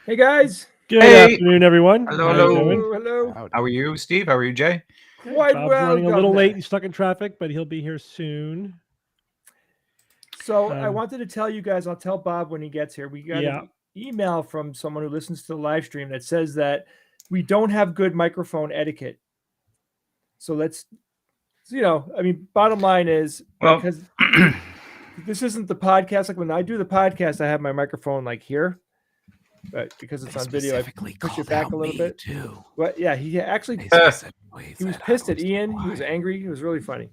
Hey guys. Good afternoon, everyone. Hello, hello. How are you, Steve? How are you, Jay? Quite Bob's well. running a little late and stuck in traffic, but he'll be here soon. So I wanted to tell you guys, I'll tell Bob when he gets here. We got an email from someone who listens to the live stream that says that we don't have good microphone etiquette. So let's, I mean, bottom line is, because this isn't the podcast. Like when I do the podcast, I have my microphone like here. But because it's on video, I push it back a little bit too. But yeah, he actually he was pissed at Ian. He was angry. It was really funny.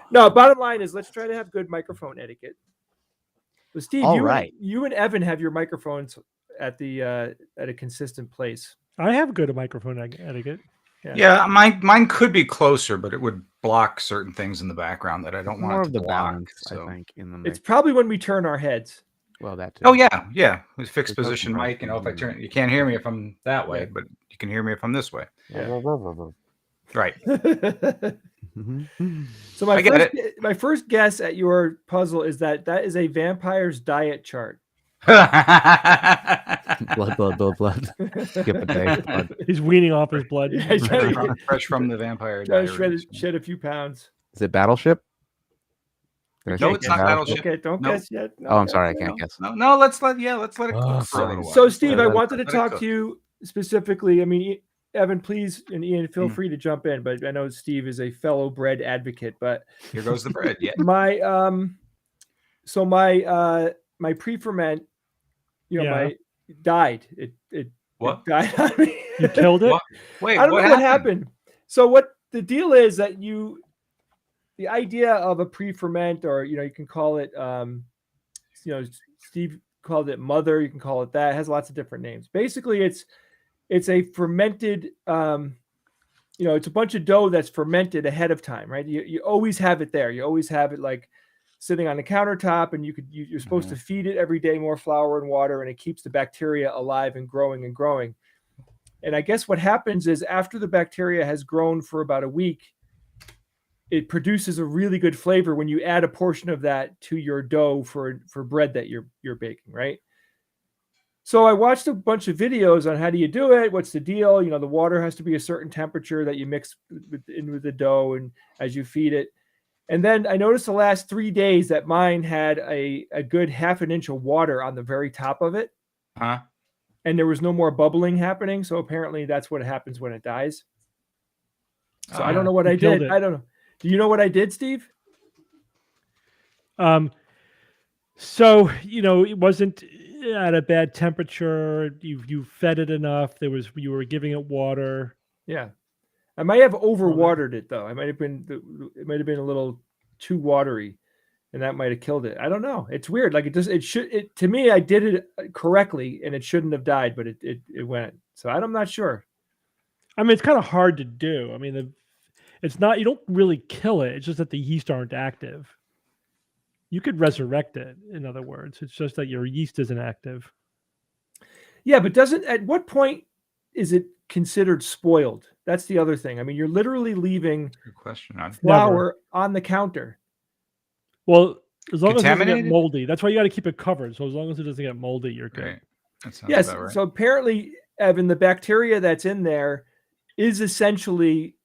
No, bottom line is, let's try to have good microphone etiquette. But Steve, you and Evan have your microphones at a consistent place. I have good microphone etiquette. Yeah, mine could be closer, but it would block certain things in the background that I don't want it to block. Balance, so. I think, in the it's probably when we turn our heads. Well, that too. Oh yeah. With fixed position mic. If I turn, you can't hear me if I'm that way, but you can hear me if I'm this way. Yeah. Right. So my first guess at your puzzle is that is a vampire's diet chart. blood. Skip a day. Blood. He's weaning off his blood. Fresh from the vampire diet. Shed a few pounds. Is it Battleship? No, it's not Battleship. Okay, don't guess yet. No, I'm sorry, I can't guess. No, let's let it cook for a little while. So Steve, I wanted to talk to you specifically. I mean, Evan, please, and Ian, feel free to jump in. But I know Steve is a fellow bread advocate. But here goes the bread. Yeah. My pre-ferment, died. It died on me. You killed it? Wait, I don't know what happened. So what the deal is that the idea of a pre-ferment, or you can call it, Steve called it mother. You can call it that. It has lots of different names. Basically, it's a fermented, it's a bunch of dough that's fermented ahead of time, right? You always have it there. You always have it like sitting on the countertop, and you're supposed to feed it every day more flour and water, and it keeps the bacteria alive and growing and growing. And I guess what happens is after the bacteria has grown for about a week, it produces a really good flavor when you add a portion of that to your dough for bread that you're baking, right? So I watched a bunch of videos on how do you do it, what's the deal? The water has to be a certain temperature that you mix in with the dough and as you feed it. And then I noticed the last 3 days that mine had a good half an inch of water on the very top of it. And there was no more bubbling happening. So apparently that's what happens when it dies. So I don't know what I did. I don't know. Do you know what I did, Steve? So it wasn't at a bad temperature. You fed it enough. You were giving it water. Yeah, I might have overwatered it though. It might have been a little too watery, and that might have killed it. I don't know. It's weird. Like to me, I did it correctly, and it shouldn't have died, but it went. So I'm not sure. I mean, it's kind of hard to do. I mean, it's not. You don't really kill it. It's just that the yeast aren't active. You could resurrect it. In other words, it's just that your yeast isn't active. Yeah, but at what point is it considered spoiled? That's the other thing. I mean, you're literally leaving Good question. flour on the counter. Well, as long as it doesn't get Contaminated? moldy. That's why you got to keep it covered. So as long as it doesn't get moldy, you're good. Right. That sounds Yes. about right. So apparently, Evan, the bacteria that's in there is essentially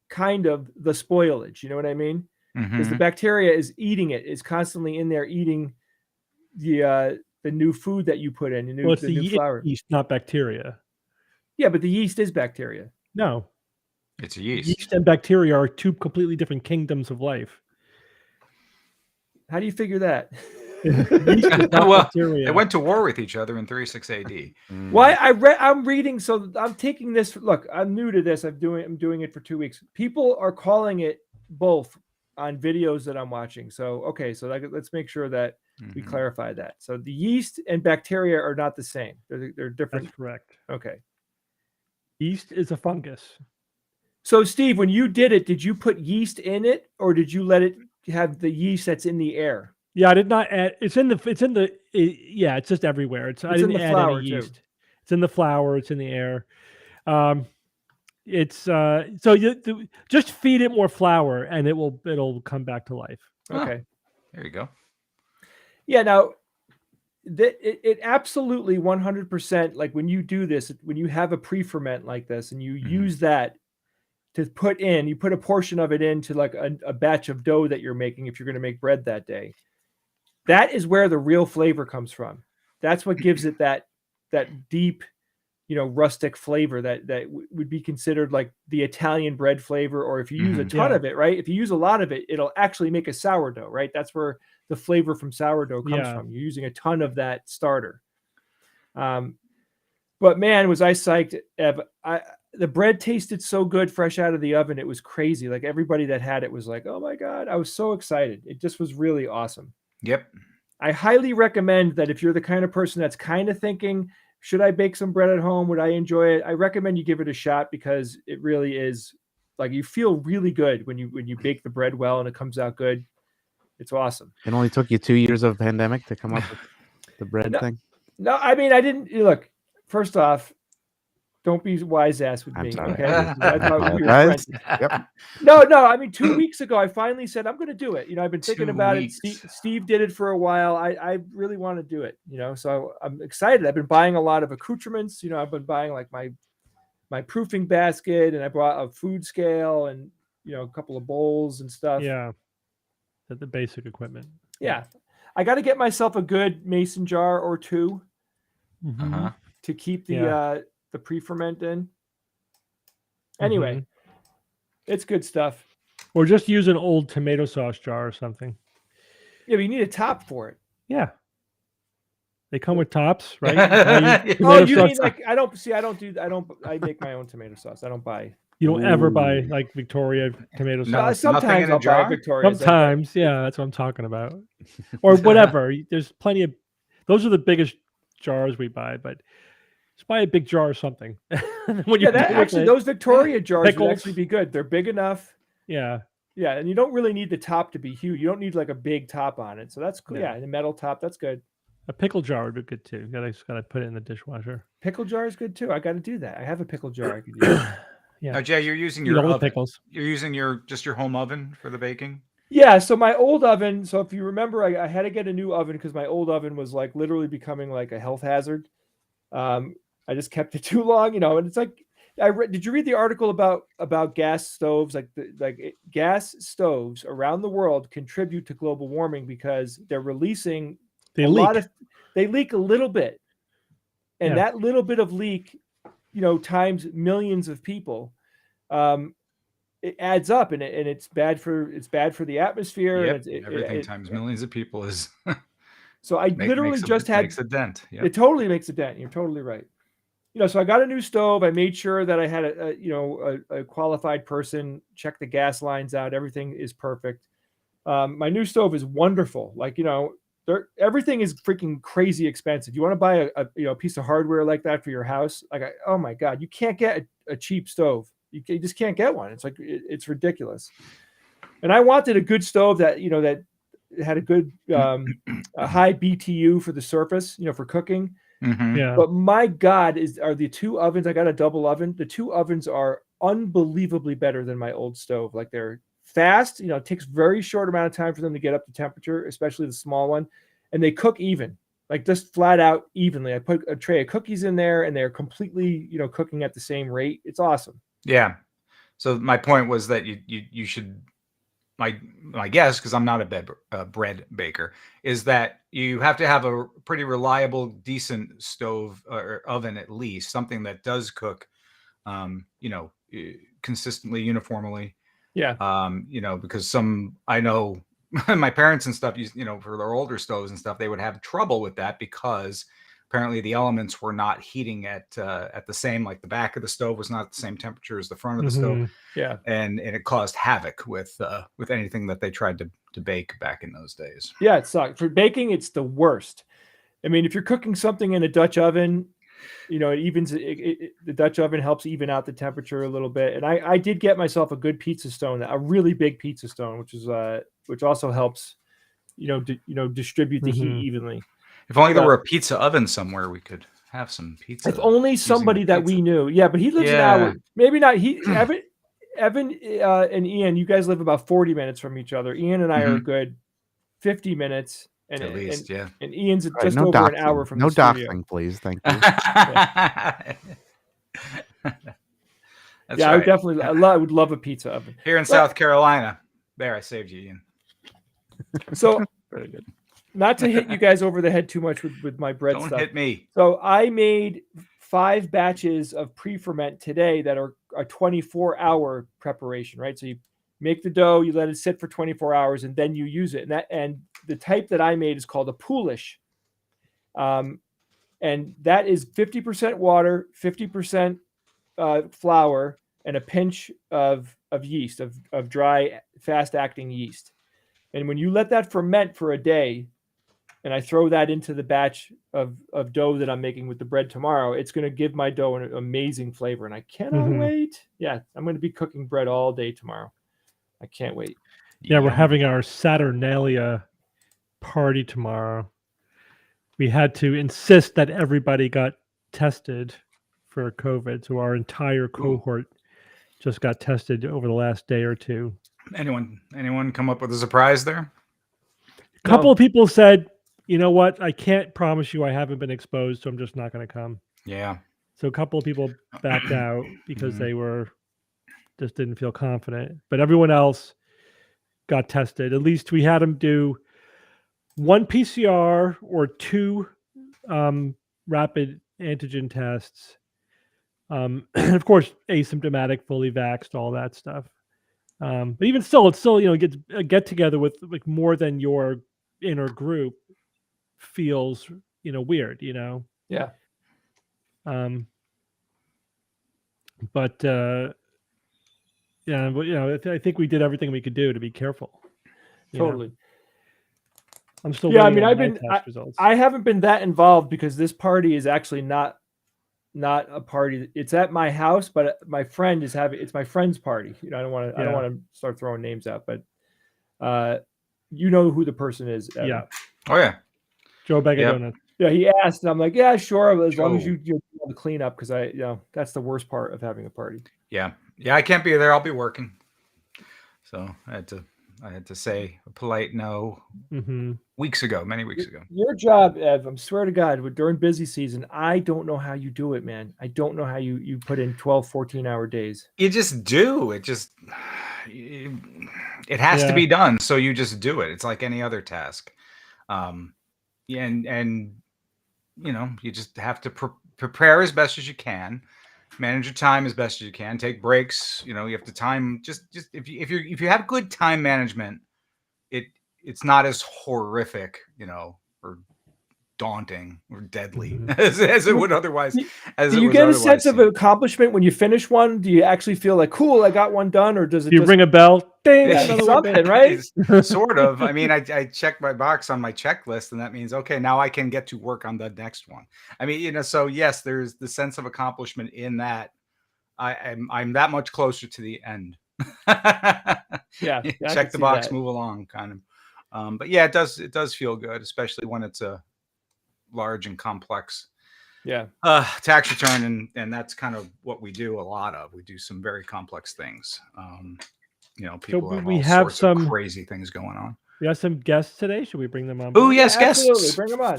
kind of the spoilage. You know what I mean? Because the bacteria is eating it, is constantly in there eating the new food that you put in, Well, it's the new flour. yeast, not bacteria. Yeah, but the yeast is bacteria. No, It's a yeast. yeast and bacteria are two completely different kingdoms of life. How do you figure that? Yeast is not Well, bacteria. they went to war with each other in 36 AD. Why I'm reading, so I'm taking this. Look, I'm new to this. I'm doing it for 2 weeks. People are calling it both on videos that I'm watching. So okay, so let's make sure that we clarify that. So the yeast and bacteria are not the same. They're different. That's correct. Okay. Yeast is a fungus. So Steve, when you did it, did you put yeast in it, or did you let it have the yeast that's in the air? Yeah, I did not add. It's just everywhere. I didn't in the add flour any too. yeast. It's in the flour. It's in the air. So you just feed it more flour, and it'll come back to life. Okay. There you go. Yeah. Now, it absolutely 100%. Like when you do this, when you have a pre-ferment like this, and you use that to you put a portion of it into like a batch of dough that you're making if you're going to make bread that day. That is where the real flavor comes from. That's what gives it that deep, rustic flavor that would be considered like the Italian bread flavor. Or if you use a ton of it, right? If you use a lot of it, it'll actually make a sourdough, right? That's where the flavor from sourdough comes from. You're using a ton of that starter. But man, was I psyched, Ev. The bread tasted so good fresh out of the oven. It was crazy. Like everybody that had it was like, oh my God, I was so excited. It just was really awesome. Yep. I highly recommend that if you're the kind of person that's kind of thinking, should I bake some bread at home? Would I enjoy it? I recommend you give it a shot, because it really is like, you feel really good when you bake the bread well and it comes out good. It's awesome. It only took you 2 years of pandemic to come up with the bread thing. No, I mean, I didn't look. First off, don't be wise ass with I'm me. sorry. Okay. I thought we were Guys, friends. yep. No. I mean, 2 weeks ago, I finally said, I'm going to do it. I've been thinking 2 about weeks. it. Steve did it for a while. I really want to do it, so I'm excited. I've been buying a lot of accoutrements. I've been buying like my proofing basket, and I brought a food scale and, a couple of bowls and stuff. Yeah. The basic equipment. Yeah. I got to get myself a good mason jar or two to keep the pre-ferment in. Anyway, it's good stuff. Or just use an old tomato sauce jar or something. Yeah, but you need a top for it. Yeah. They come with tops, right? You mean like I make my own tomato sauce. I don't buy. You don't ever buy like Victoria tomato sauce. Sometimes I'll buy Victoria. Sometimes, yeah, that's what I'm talking about. Or whatever. There's plenty of those are the biggest jars we buy, but just buy a big jar or something. Those Victoria jars Pickles. would actually be good. They're big enough. Yeah. Yeah, and you don't really need the top to be huge. You don't need like a big top on it. So that's cool. Yeah, and a metal top, that's good. A pickle jar would be good too. Just gotta put it in the dishwasher. Pickle jar is good too. I got to do that. I have a pickle jar I could use. Yeah. Now, Jay, you're using your oven. Pickles. You're using your home oven for the baking? Yeah, so my old oven, so if you remember, I had to get a new oven because my old oven was like literally becoming like a health hazard. I just kept it too long, and it's like, did you read the article about gas stoves? Gas stoves around the world contribute to global warming because they're releasing they leak a little bit. And that little bit of leak, times millions of people, it adds up, and it's bad for the atmosphere. Yep. And Everything times millions of people is so I literally just had makes a dent. Yep. it totally makes a dent. You're totally right. So I got a new stove. I made sure that I had a qualified person check the gas lines out. Everything is perfect. My new stove is wonderful. Like, everything is freaking crazy expensive. You want to buy a piece of hardware like that for your house? Like, oh my God, you can't get a cheap stove. You just can't get one. It's like, it's ridiculous. And I wanted a good stove that, that had a good, a high BTU for the surface, for cooking. Mm-hmm. Yeah. But my God, are the two ovens? I got a double oven. The two ovens are unbelievably better than my old stove. Like, they're fast. It takes very short amount of time for them to get up to temperature, especially the small one, and they cook even, like just flat out evenly. I put a tray of cookies in there, and they're completely, cooking at the same rate. It's awesome. Yeah. So my point was that you should. My guess, because I'm not a bread baker, is that you have to have a pretty reliable, decent stove or oven, at least something that does cook, consistently, uniformly. Yeah. Because I know my parents and stuff, for their older stoves and stuff, they would have trouble with that because apparently the elements were not heating at the same, like the back of the stove was not the same temperature as the front of the stove. Yeah. And it caused havoc with anything that they tried to bake back in those days. Yeah, it sucks. For baking, it's the worst. I mean, if you're cooking something in a Dutch oven, it evens the Dutch oven helps even out the temperature a little bit. And I did get myself a good pizza stone, a really big pizza stone, which also helps, distribute the heat evenly. If only there were a pizza oven somewhere, we could have some pizza. If only somebody that we knew. Yeah, but he lives an hour. Maybe not. Evan and Ian, you guys live about 40 minutes from each other. Ian and I are a good 50 minutes. And, at least, and Ian's just no over doxing. an hour from no the studio. doxing, please. Thank you. I would definitely. I would love a pizza oven here in South Carolina. There, I saved you, Ian. So very good. Not to hit you guys over the head too much with my bread stuff. Don't hit me. So I made 5 batches of pre-ferment today that are a 24-hour preparation, right? So you make the dough, you let it sit for 24 hours, and then you use it. And the type that I made is called a poolish. And that is 50% water, 50% flour, and a pinch of yeast, of dry, fast-acting yeast. And when you let that ferment for a day, and I throw that into the batch of dough that I'm making with the bread tomorrow, it's going to give my dough an amazing flavor. And I cannot wait. Yeah, I'm going to be cooking bread all day tomorrow. I can't wait. Yeah, we're having our Saturnalia party tomorrow. We had to insist that everybody got tested for COVID. So our entire cohort just got tested over the last day or two. Anyone come up with a surprise there? A couple of people said, you know what? I can't promise you I haven't been exposed, so I'm just not going to come. Yeah. So a couple of people backed out because they just didn't feel confident. But everyone else got tested. At least we had them do 1 PCR or 2 rapid antigen tests. And of course, asymptomatic, fully vaxxed, all that stuff. But even still, it's still, gets a get together with like more than your inner group feels, weird, Yeah. But I think we did everything we could do to be careful. Totally. I'm still. Yeah, I mean, I haven't been that involved because this party is actually not a party. It's at my house, but my friend is having. It's my friend's party. I don't want to start throwing names out, but you know who the person is. Evan. Yeah. Oh yeah. Joe Begadona. Yeah, he asked, and I'm like, yeah, sure, as long as you do the cleanup, because that's the worst part of having a party. Yeah, I can't be there. I'll be working, so I had to say a polite no many weeks ago. Your job, Ev, I swear to God, during busy season, I don't know how you do it, man. I don't know how you put in 12, 14-hour days. You just do it. It has to be done, so you just do it. It's like any other task. And you just have to prepare as best as you can. manage your time as best as you can. Take breaks. You have to time. Just if you have good time management, it's not as horrific, or daunting or deadly as it would otherwise. Do you get a sense of accomplishment when you finish one? Do you actually feel like, cool, I got one done, or does it? Do you ring a bell? Ding! Yeah, something, right? Sort of. I mean, I check my box on my checklist, and that means okay, now I can get to work on the next one. I mean, so yes, there's the sense of accomplishment in that. I'm that much closer to the end. Yeah, check the box, move along, kind of. But yeah, it does feel good, especially when it's a large and complex tax return, and that's kind of what we do a lot of. We do some very complex things. People So have we all have sorts some of crazy things going on. We have some guests today. Should we bring them on? Oh yes, guests. Absolutely, bring them on.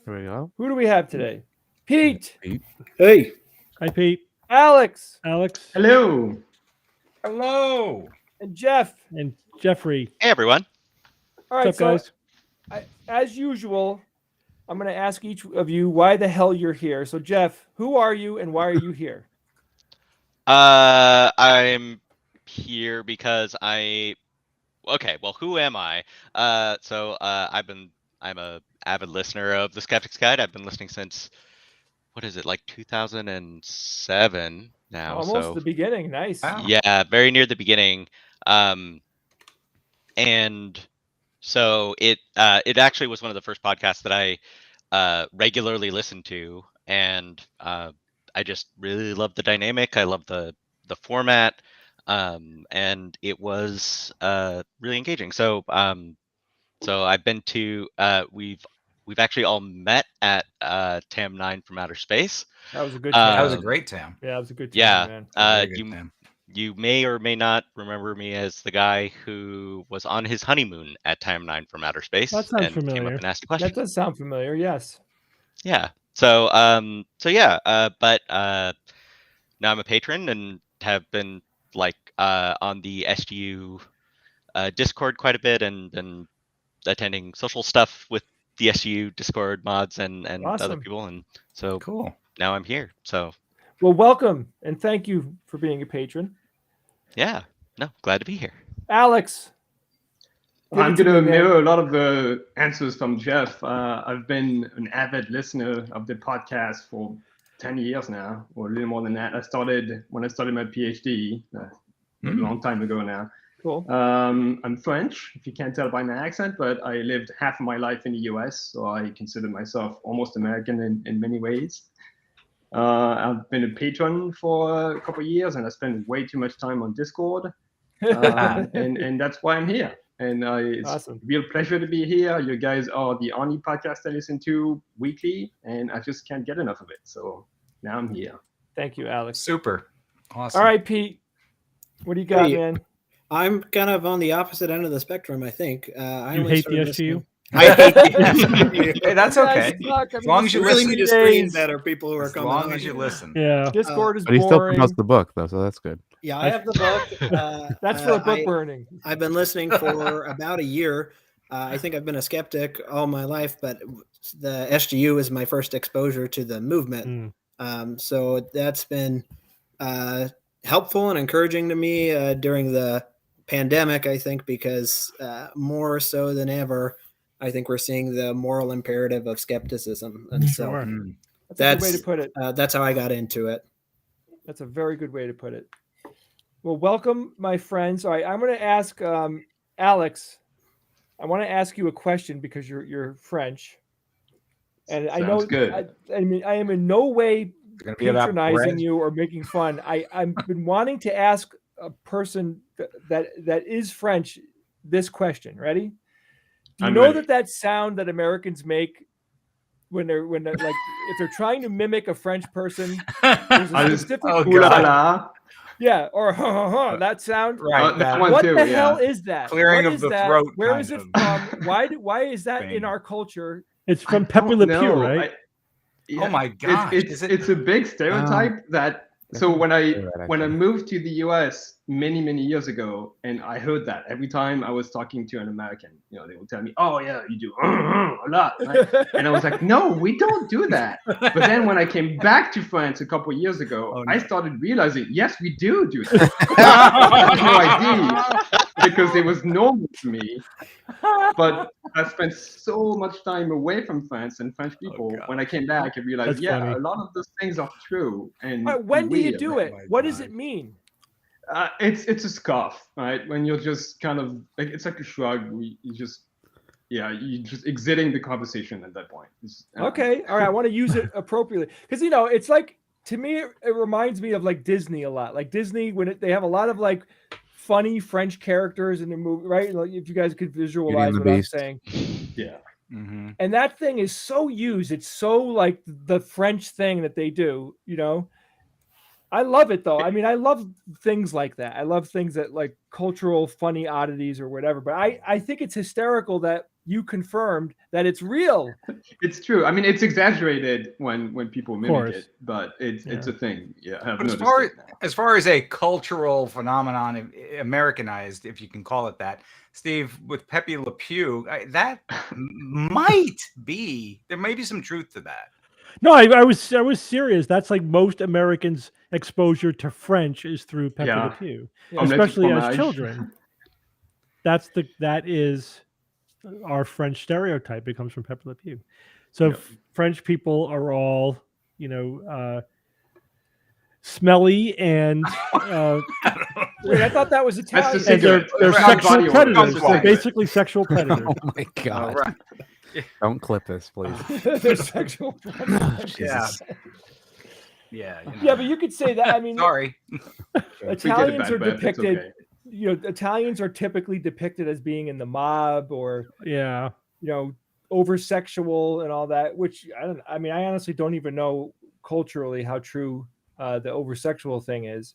Here we go. Who do we have today? Pete. Hey. Hi, Pete. Alex. Hello. Hello. And Jeff. And Jeffrey. Hey, everyone. All right, What's up, guys? As usual, I'm going to ask each of you why the hell you're here. So, Jeff, who are you and why are you here? I'm here because okay, well, who am I? I'm a avid listener of the Skeptics Guide. I've been listening since, what is it, like 2007 now. Almost the beginning. Nice. Wow. Yeah, very near the beginning. And so it actually was one of the first podcasts that I regularly listened to, and I just really love the dynamic. I love the format, and it was really engaging. So I've been to we've actually all met at TAM 9 from Outer Space. That was a good That TAM. was a great TAM. Yeah, that was a good TAM, Yeah. man. You may or may not remember me as the guy who was on his honeymoon at TAM 9 from Outer Space. That sounds and familiar. Came up and asked a question. That does sound familiar. Yes. Yeah. So but now I'm a patron and have been on the SGU Discord quite a bit and attending social stuff with the SGU Discord mods and Awesome. other people, and so Cool. now I'm here. So Well, welcome and thank you for being a patron. yeah, no, glad to be here. Alex. I'm going to mirror a lot of the answers from Jeff. I've been an avid listener of the podcast for 10 years now, or a little more than that. I started when I started my PhD a long time ago now. Cool. I'm French, if you can't tell by my accent, but I lived half of my life in the US, so I consider myself almost American in many ways. I've been a patron for a couple of years, and I spend way too much time on Discord, and that's why I'm here. And it's Awesome. a real pleasure to be here. You guys are the only podcast I listen to weekly, and I just can't get enough of it. So now I'm here. Thank you, Alex. Super. Awesome. All right, Pete. What do you got, Hey. man? I'm kind of on the opposite end of the spectrum, I think. I You only hate started the SGU? I hate the SGU. Hey, that's okay. As long as you really listen. need to screen better people who are As coming long on as you here. listen. Yeah. Discord is But he still boring. promotes the book, though, so that's good. Yeah, I have the book. That's for a book burning. I've been listening for about a year. I think I've been a skeptic all my life, but the SGU is my first exposure to the movement. So that's been helpful and encouraging to me during the pandemic, I think, because more so than ever, I think we're seeing the moral imperative of skepticism. And so That's a good way to put it. That's how I got into it. That's a very good way to put it. Well, welcome, my friends. All right, I'm going to ask Alex. I want to ask you a question because you're French, and I know. Sounds good. I mean, I am in no way Gonna be about patronizing bread. you or making fun. I've been wanting to ask a person that is French this question. Ready? Do you I'm know ready. that sound that Americans make when they're like if they're trying to mimic a French person? There's a specific Ooh la la. yeah, or that sound. Right. That one What too, the yeah. hell is that? Clearing What of is the that? throat Where kind is it of from? Why is that in thing. our culture? It's from I Pepe don't Le Pew, know. right? Oh my gosh. It's a big stereotype that So when I actually. moved to the US many years ago, and I heard that every time I was talking to an American, they would tell me, "Oh yeah, you do a lot," right? And I was like, "No, we don't do that." But then when I came back to France a couple of years ago, I started realizing, yes, we do that. I had no idea because it was normal to me. But I spent so much time away from France and French people. When I came back, I realized, That's funny. a lot of those things are true. And When do you do it? my What does God. it mean? It's a scoff, right? When you're just kind of like, it's like a shrug. You just exiting the conversation at that point. Okay, all right. I want to use it appropriately because it's like, to me, it reminds me of like Disney a lot. Like Disney, when they have a lot of like funny French characters in the movie, right? Like if you guys could visualize the what I'm Beast. saying. Yeah. Mm-hmm. And that thing is so used. It's so like the French thing that they do, I love it though. I mean, I love things like that. I love things that like cultural funny oddities or whatever. But I think it's hysterical that you confirmed that it's real. It's true. I mean, it's exaggerated when people mimic course. it, but it's a thing. Yeah, I've But noticed as far as a cultural phenomenon, Americanized, if you can call it that, Steve, with Pepe Le Pew, that might be, there may be some truth to that. No, I was serious. That's like most Americans' exposure to French is through Pepe Le Pew, especially as children. That is our French stereotype. It comes from Pepe Le Pew. So French people are all, smelly and wait, I thought that was Italian. And they're sexual predators. They're basically sexual predators. Oh my God. Right. Don't clip this, please. They're sexual predators. Yeah. Yeah, but you could say that. I mean, sorry. Italians are depicted. Italians are typically depicted as being in the mob or over sexual and all that. Which I honestly don't even know culturally how true the over sexual thing is.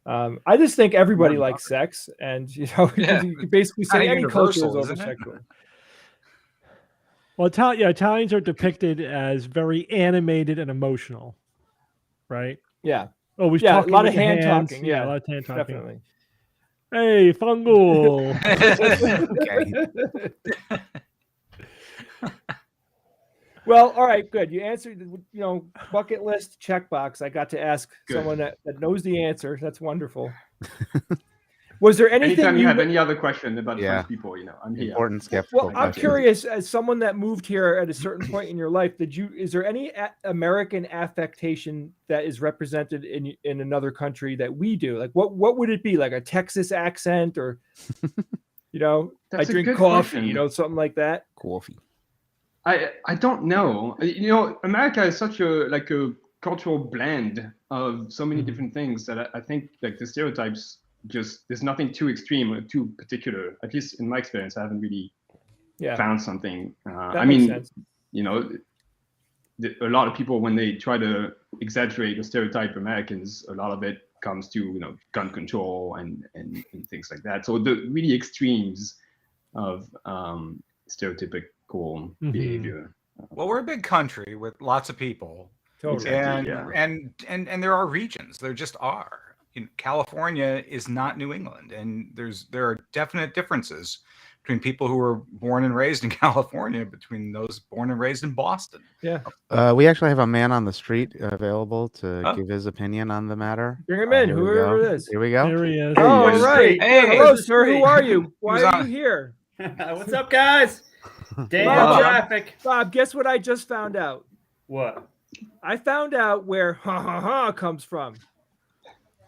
I just think everybody likes sex, and you can basically say any culture is over sexual. Well, Italians are depicted as very animated and emotional, right? Yeah. Always a talking lot with of hand hands. talking. Yeah, a lot of hand talking. Definitely. Hey, fungal. Okay. Well, all right, good. You answered, bucket list checkbox. I got to ask someone that knows the answer. That's wonderful. Was there anything? Anytime you have any other question about French people, I'm here. Important skeptical. Well, I'm curious, as someone that moved here at a certain point in your life, is there any American affectation that is represented in another country that we do? Like, what would it be? Like a Texas accent, or I drink coffee, something like that? Coffee. I don't know. America is such a cultural blend of so many different things that I think like the stereotypes. Just there's nothing too extreme or too particular. At least in my experience, I haven't really found something. I mean, a lot of people, when they try to exaggerate or stereotype Americans, a lot of it comes to gun control and things like that. So the really extremes of stereotypical behavior. Well, we're a big country with lots of people, totally. and there are regions. There just are. California is not New England, and there are definite differences between people who were born and raised in California between those born and raised in Boston. Yeah. We actually have a man on the street available to give his opinion on the matter. Bring him in, whoever it is. Here we go. There he is. Oh, right. Hey, hello, sir. Who are you? Why are you here? What's up, guys? Day of traffic. Bob, guess what I just found out? What? I found out where ha ha ha comes from.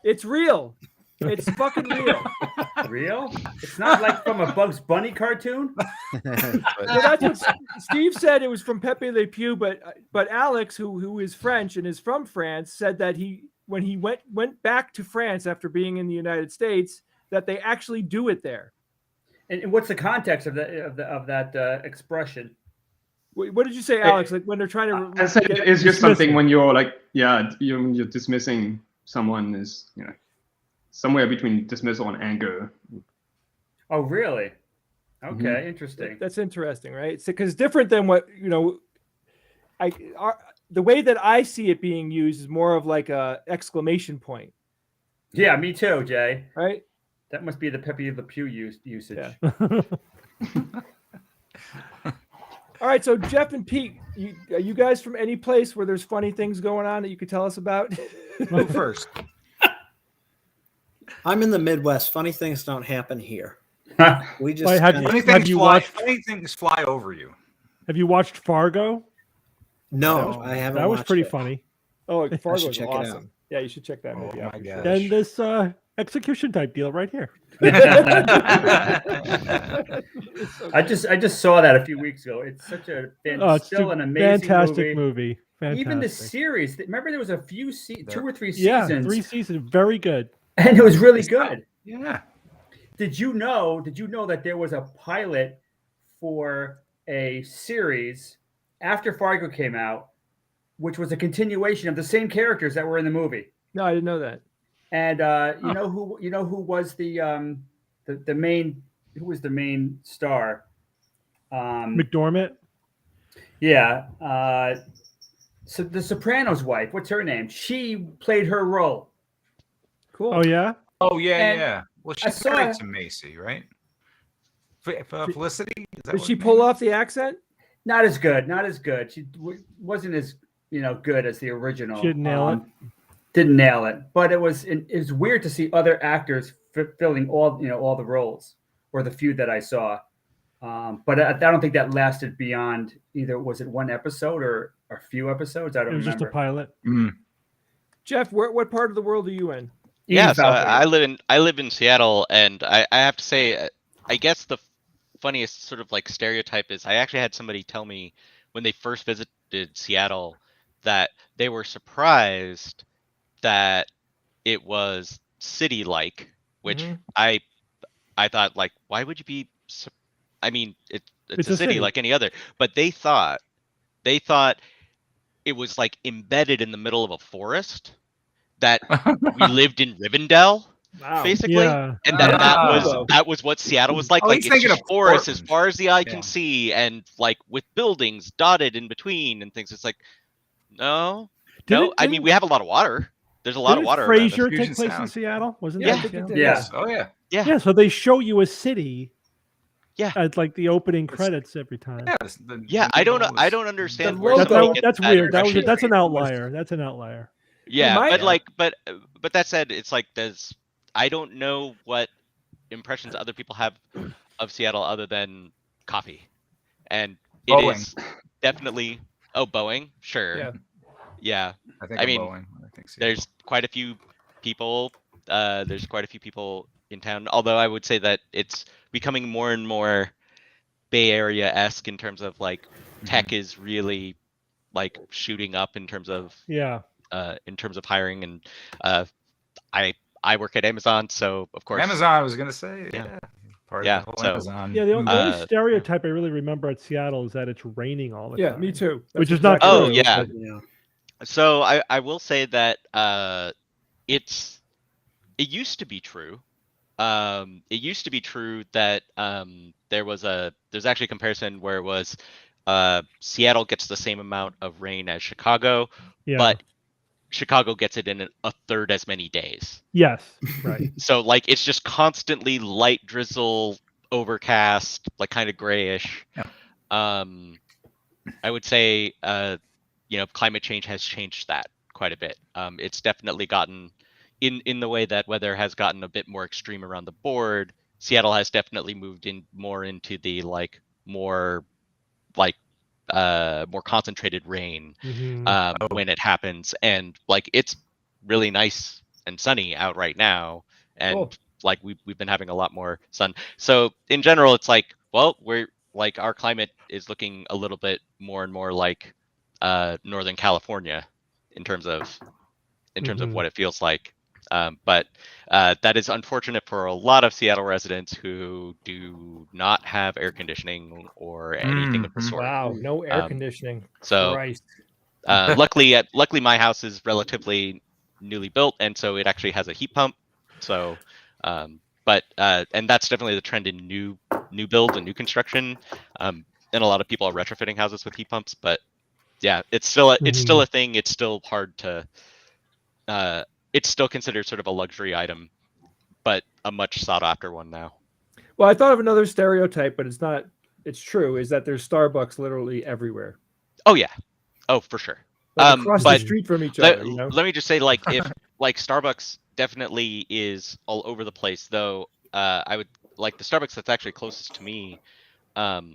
It's real. It's fucking real. Real? It's not like from a Bugs Bunny cartoon? Well, that's what Steve said. It was from Pepe Le Pew, but Alex, who is French and is from France, said that when he went back to France after being in the United States, that they actually do it there. And what's the context of that expression? What did you say, Alex? Like when they're trying to? I said it's just something when you're you're dismissing someone is somewhere between dismissal and anger. Oh, really? Okay, interesting. That's interesting, right? Because different than what the way that I see it being used is more of like a exclamation point, Yeah, me too, Jay. right? That must be the Pepe Le Pew usage. Yeah. All right, so Jeff and Pete, are you guys from any place where there's funny things going on that you could tell us about? Go first. I'm in the Midwest. Funny things don't happen here. We just Wait, have kinda- you- Funny things fly over you. Have you watched Fargo? no, I haven't. That was watched pretty it. funny. Oh, Fargo is check it out. awesome. Yeah, you should check that movie out. my for gosh. sure. And this execution type deal right here. I just saw that a few weeks ago. It's such a It's still an amazing fantastic movie. Fantastic. Even the series. Remember, there was a few 2 or 3 Yeah, seasons. 3 seasons. Very good. And it was really good. Yeah. Did you know that there was a pilot for a series after Fargo came out, which was a continuation of the same characters that were in the movie? No, I didn't know that. And you know who was the main star? McDormand. Yeah. So the Sopranos wife, what's her name? She played her role. Cool. Oh yeah. Oh yeah, And yeah. Well, I she's saw married it. to Macy, right? Felicity. Is that Did what she her pull name off the accent? Not as good. She wasn't as good as the original. She didn't nail it. Didn't nail it, but it was weird to see other actors filling all the roles, or the few that I saw. But I don't think that lasted beyond either. Was it one episode or a few episodes? I don't It was remember. just a pilot. Jeff, what part of the world are you in? Yeah, Eden so Valkyrie. I live in Seattle, and I have to say, I guess the funniest sort of like stereotype is I actually had somebody tell me when they first visited Seattle that they were surprised that it was city-like, which Mhm. I thought, like, why would you be? I mean, it's It's a a city city. like any other, but they thought it was like embedded in the middle of a forest, that we lived in Rivendell, Wow. basically, Yeah. and Ah. that was what Seattle was like. I was Like, it's thinking just of forest as Portland. far as the eye can Yeah. see, and like with buildings dotted in between and things. It's like, no. I mean, we have a lot of water. There's a lot of Didn't water around us. Frasier take Fusion place in sound. Seattle? Wasn't Yeah, that I think it Seattle? did. Yeah. Oh yeah. Yeah, so they show you a city. Yeah. At like the opening credits every time. Yeah. Yeah, I don't understand where logo- somebody gets That's that weird. impression. That's an outlier. That's an outlier. Yeah, my- but like, but that said, it's like I don't know what impressions other people have of Seattle other than coffee, and it Boeing. is definitely Boeing, sure, Yeah. yeah. I think I I'm mean, Boeing. I think so. There's quite a few people. There's quite a few people in town. Although I would say that it's becoming more and more Bay Area-esque in terms of like tech is really like shooting up in terms of Yeah. hiring, and I work at Amazon, so of course Amazon. I was gonna say. Yeah. Yeah. Part Yeah, of the whole so- Amazon. Yeah, the only Uh, stereotype I really remember at Seattle is that it's raining all the Yeah, time. me too. Which That's is not exactly Oh, right. yeah. You know, So I will say that it used to be true. It used to be true that there's actually a comparison where it was Seattle gets the same amount of rain as Chicago, Yeah. but Chicago gets it in a third as many days. Yes. Right. So like it's just constantly light drizzle, overcast, like kind of grayish. Yeah. I would say climate change has changed that quite a bit. It's definitely gotten in the way that weather has gotten a bit more extreme around the board. Seattle has definitely moved in more into the more concentrated rain Mhm. when it happens, and like it's really nice and sunny out right now, and Cool. like we've been having a lot more sun. So in general, it's like, well, we're like our climate is looking a little bit more and more like Northern California in terms of Mhm. what it feels like. But that is unfortunate for a lot of Seattle residents who do not have air conditioning or anything of the Mhm. sort. Wow, no air Um, conditioning. So Christ. luckily my house is relatively newly built, and so it actually has a heat pump. So, and that's definitely the trend in new build and new construction. And a lot of people are retrofitting houses with heat pumps, but yeah, it's still a Mhm. thing. It's still hard to. It's still considered sort of a luxury item, but a much sought after one now. Well, I thought of another stereotype, but it's not. It's true. Is that there's Starbucks literally everywhere, Oh yeah, oh for sure. like across the But street from each let, other. You know. let me just say, like, if like Starbucks definitely is all over the place, though. I would like the Starbucks that's actually closest to me,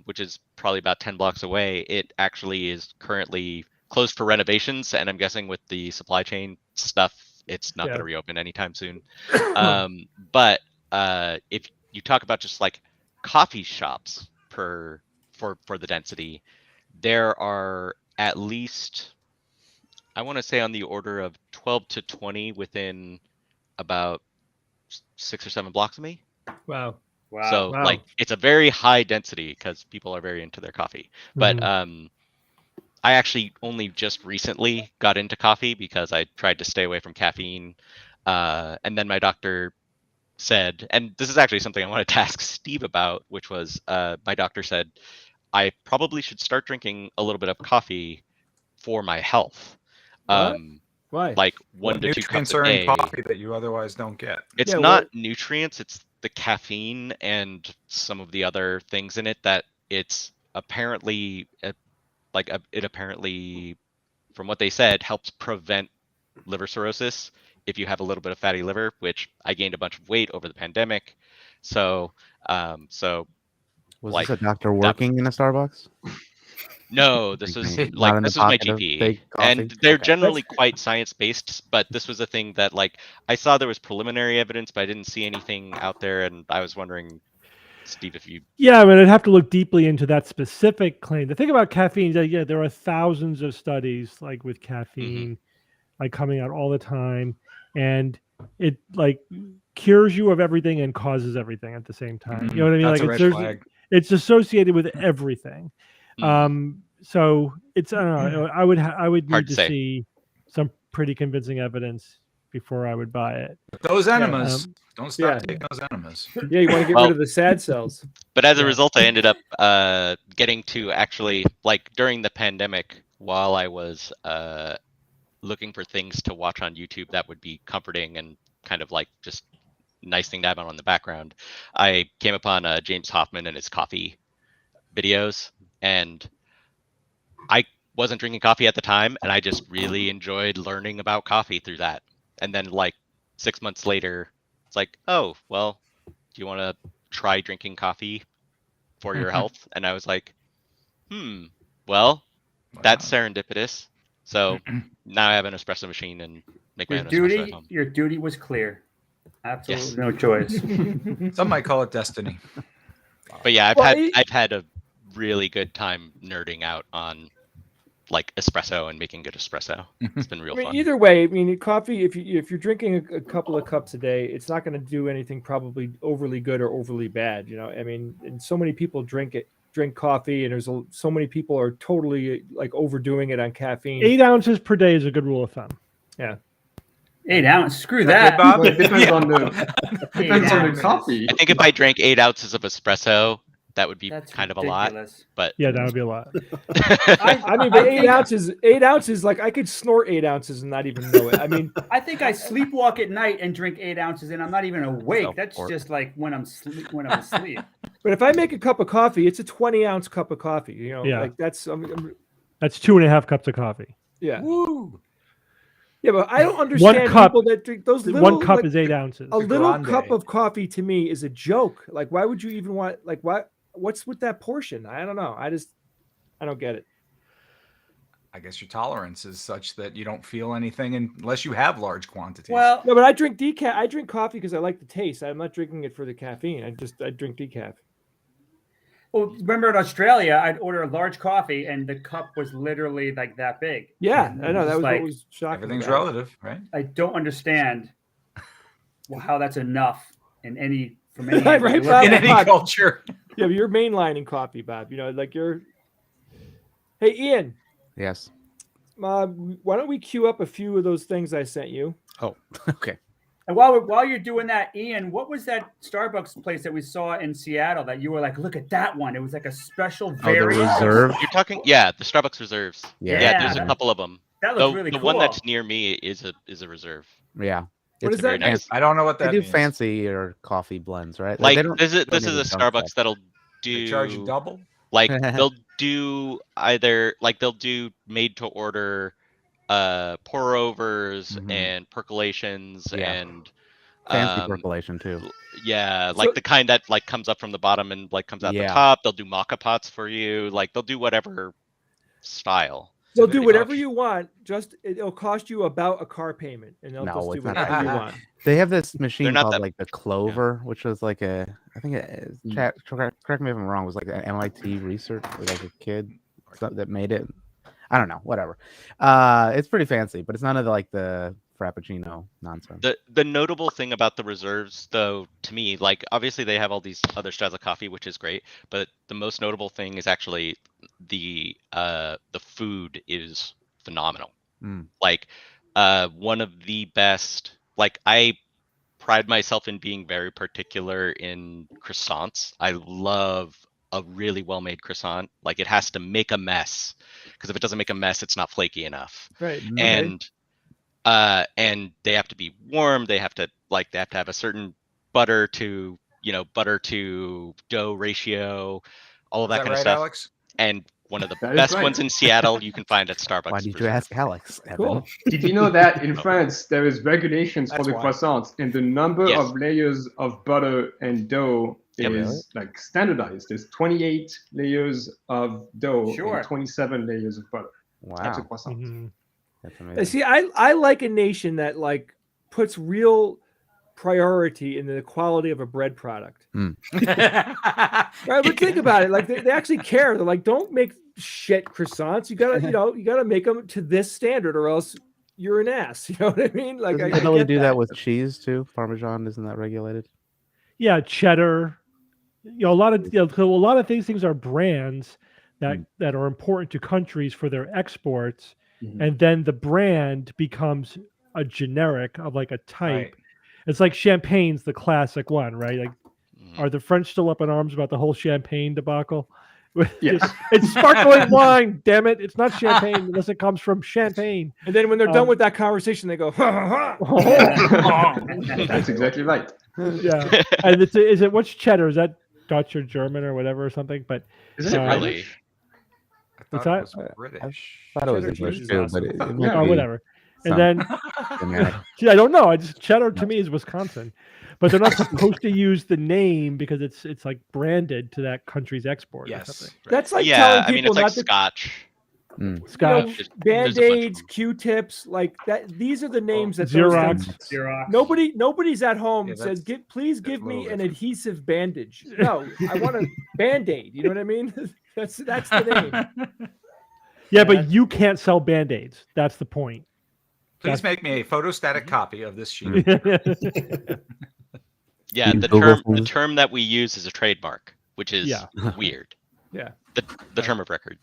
which is probably about 10 blocks away. It actually is currently closed for renovations, and I'm guessing with the supply chain stuff, it's not Yeah. going to reopen anytime soon. But if you talk about just like coffee shops for the density, there are at least, I want to say, on the order of 12 to 20 within about 6 or 7 blocks of me. Wow. Wow. So Wow. like it's a very high density because people are very into their coffee. But Mhm. I actually only just recently got into coffee because I tried to stay away from caffeine. And then my doctor said, and this is actually something I wanted to ask Steve about, which was my doctor said I probably should start drinking a little bit of coffee for my health. What? Why? Like What 1 to 2 cups nutrients a are in day. coffee that you otherwise don't get? It's Yeah, not what? nutrients, it's the caffeine and some of the other things in it that it's apparently it apparently, from what they said, helps prevent liver cirrhosis if you have a little bit of fatty liver, which I gained a bunch of weight over the pandemic. So Was like this a doctor that working in a Starbucks? no, this was Drinking- like not in the this was my pocket of GP, fake and coffee? they're Okay. generally quite science based. But this was a thing that like I saw there was preliminary evidence, but I didn't see anything out there, and I was wondering, Steve, if you Yeah, I mean, I'd have to look deeply into that specific claim. The thing about caffeine is that, yeah, there are thousands of studies like with caffeine, like coming out all the time, and it like cures you of everything and causes everything at the same time. You know what I mean? That's Like a it's red flag. it's associated with everything. Mm. So it's I don't know. I would Hard need to to say. see some pretty convincing evidence before I would buy it. Those enemas. Don't stop Yeah. taking those enemas. Yeah, you want to get Well- rid of the sad cells. But as a Yeah. result, I ended up getting to actually, like, during the pandemic, while I was looking for things to watch on YouTube that would be comforting and kind of like just nice thing to have on the background, I came upon James Hoffman and his coffee videos, and I wasn't drinking coffee at the time, and I just really enjoyed learning about coffee through that. And then like 6 months later, it's like, oh, well, do you want to try drinking coffee for your health? And I was like, well, that's serendipitous. So now I have an espresso machine and make my Your own espresso at duty, home. your duty was clear. Absolutely Yes. no choice. Some might call it destiny. But yeah, Well, I've had a really good time nerding out on like espresso and making good espresso. It's been real I mean, fun. either way, I mean, coffee. If you're drinking a couple of cups a day, it's not going to do anything probably overly good or overly bad. You know, I mean, and so many people drink coffee, and so many people are totally like overdoing it on caffeine. 8 ounces per day is a good rule of thumb. Yeah. 8 ounces. Screw Okay, that. Bob? Well, it depends Yeah. on the coffee. I think if I drank 8 ounces of espresso, that would be That's kind ridiculous. of a lot. But Yeah, that would be a lot. I mean, but 8 ounces, like I could snort 8 ounces and not even know it. I mean, I think I sleepwalk at night and drink 8 ounces, and I'm not even awake. That's Self-report. just like when I'm asleep. but if I make a cup of coffee, it's a 20-ounce cup of coffee. You know, Yeah. like that's That's 2.5 cups of coffee. yeah. Woo! Yeah, but I don't understand cup- people that drink those little. 1 cup like, is 8 ounces. a little grande. cup of coffee to me is a joke. Like, why would you even want? Like, what's with that portion? I don't know. I don't get it. I guess your tolerance is such that you don't feel anything unless you have large quantities. Well, No, but I drink decaf. I drink coffee because I like the taste. I'm not drinking it for the caffeine. I drink decaf. remember in Australia, I'd order a large coffee, and the cup was literally like that big. Yeah, I know. That It's was like, what was shocking. everything's about it. relative, right? I don't understand how that's enough from any angle Right, you look Bob? In at it. any culture. Yeah, but you're mainlining coffee, Bob. You know, like you're. Hey, Ian. Yes. Why don't we queue up a few of those things I sent you? Oh, okay. And while you're doing that, Ian, what was that Starbucks place that we saw in Seattle that you were like, look at that one? It was like a special variant. Reserve. You're talking, yeah, the Starbucks reserves. Yeah. There's a couple of them. That looks really the cool. one that's near me is a reserve. Yeah. What It's is that? very nice. I don't know what They that do means. fancy or coffee blends, right? Like they don't- this is don't a even dump Starbucks that'll They charge you do double. like they'll do either like they'll do made to order pour overs Mhm. and percolations Yeah. and fancy percolation too. yeah, like the kind that like comes up from the bottom and like comes out the Yeah. top. They'll do maca pots for you. Like they'll do whatever style. They'll They do whatever cost- you want. Just it'll cost you about a car payment, and they'll No, just do it's not whatever you that. want. They have this machine not called that- like the Clover, which was like I think correct me if I'm wrong, it was like an MIT research with like a kid that made it. I don't know, whatever. It's pretty fancy, but it's none of the Frappuccino nonsense. The notable thing about the reserves, though, to me, like obviously they have all these other styles of coffee, which is great, but the most notable thing is actually the food is phenomenal. Mm. Like one of the best. Like I pride myself in being very particular in croissants. I love a really well-made croissant. Like it has to make a mess, because if it doesn't make a mess, it's not flaky enough. Right. Mm. And they have to be warm. They have to have a certain butter to dough ratio, all of that Is that kind right, of stuff. Alex? And one of the That is best right. ones in Seattle you can find at Starbucks. Why did you Reserve. ask Alex? Evan? Cool. Did you know that in France there is regulations for That's the why. croissants, and the number Yes. of layers of butter and dough Yep. is like standardized. There's 28 layers of dough Sure. and 27 layers of butter. That's a Wow, croissant. Mhm. that's And amazing. see, I like a nation that like puts real priority in the quality of a bread product. Right? But think about it. Like they actually care. They're like, don't make shit croissants. You gotta make them to this standard, or else you're an ass. You know what I mean? Like Doesn't I Italy get do that with cheese too? Parmesan, isn't that regulated? Yeah, cheddar. A lot of these things are brands that are important to countries for their exports, Mhm. and then the brand becomes a generic of like a type. Right. It's like champagne's the classic one, right? Like, Mhm. are the French still up in arms about the whole champagne debacle? Yes. It's sparkling wine, damn it! It's not champagne unless it comes from champagne. And then when they're done with that conversation, they go, ha, ha, ha. That's exactly right. Yeah, and is it what's cheddar? Is that Dutch or German or whatever or something? But Is it Uh, really? I What's thought that? it was British. I thought it was Cheddar English cheese is too, awesome. but it Yeah, might oh, be whatever. And some then Germanic. see, I don't know. I just cheddar to me is Wisconsin, but they're not supposed to use the name because it's like branded to that country's export. Or Yes. something. That's like yeah, telling I mean people it's like not to Scotch. Scotch, There's a bunch of Band-Aids, them. Q-tips, like that. These are the names that those Xerox. things- Xerox. Nobody's at home Yeah, says, that's- please that's a give me little an different. adhesive bandage. No, I want a Band-Aid. You know what I mean? That's the name. yeah, but you can't sell band-aids. That's the point. Please make me a photostatic copy of this sheet. Yeah, You the Google term things? that we use is a trademark, which is Yeah. weird. Yeah. The term of record.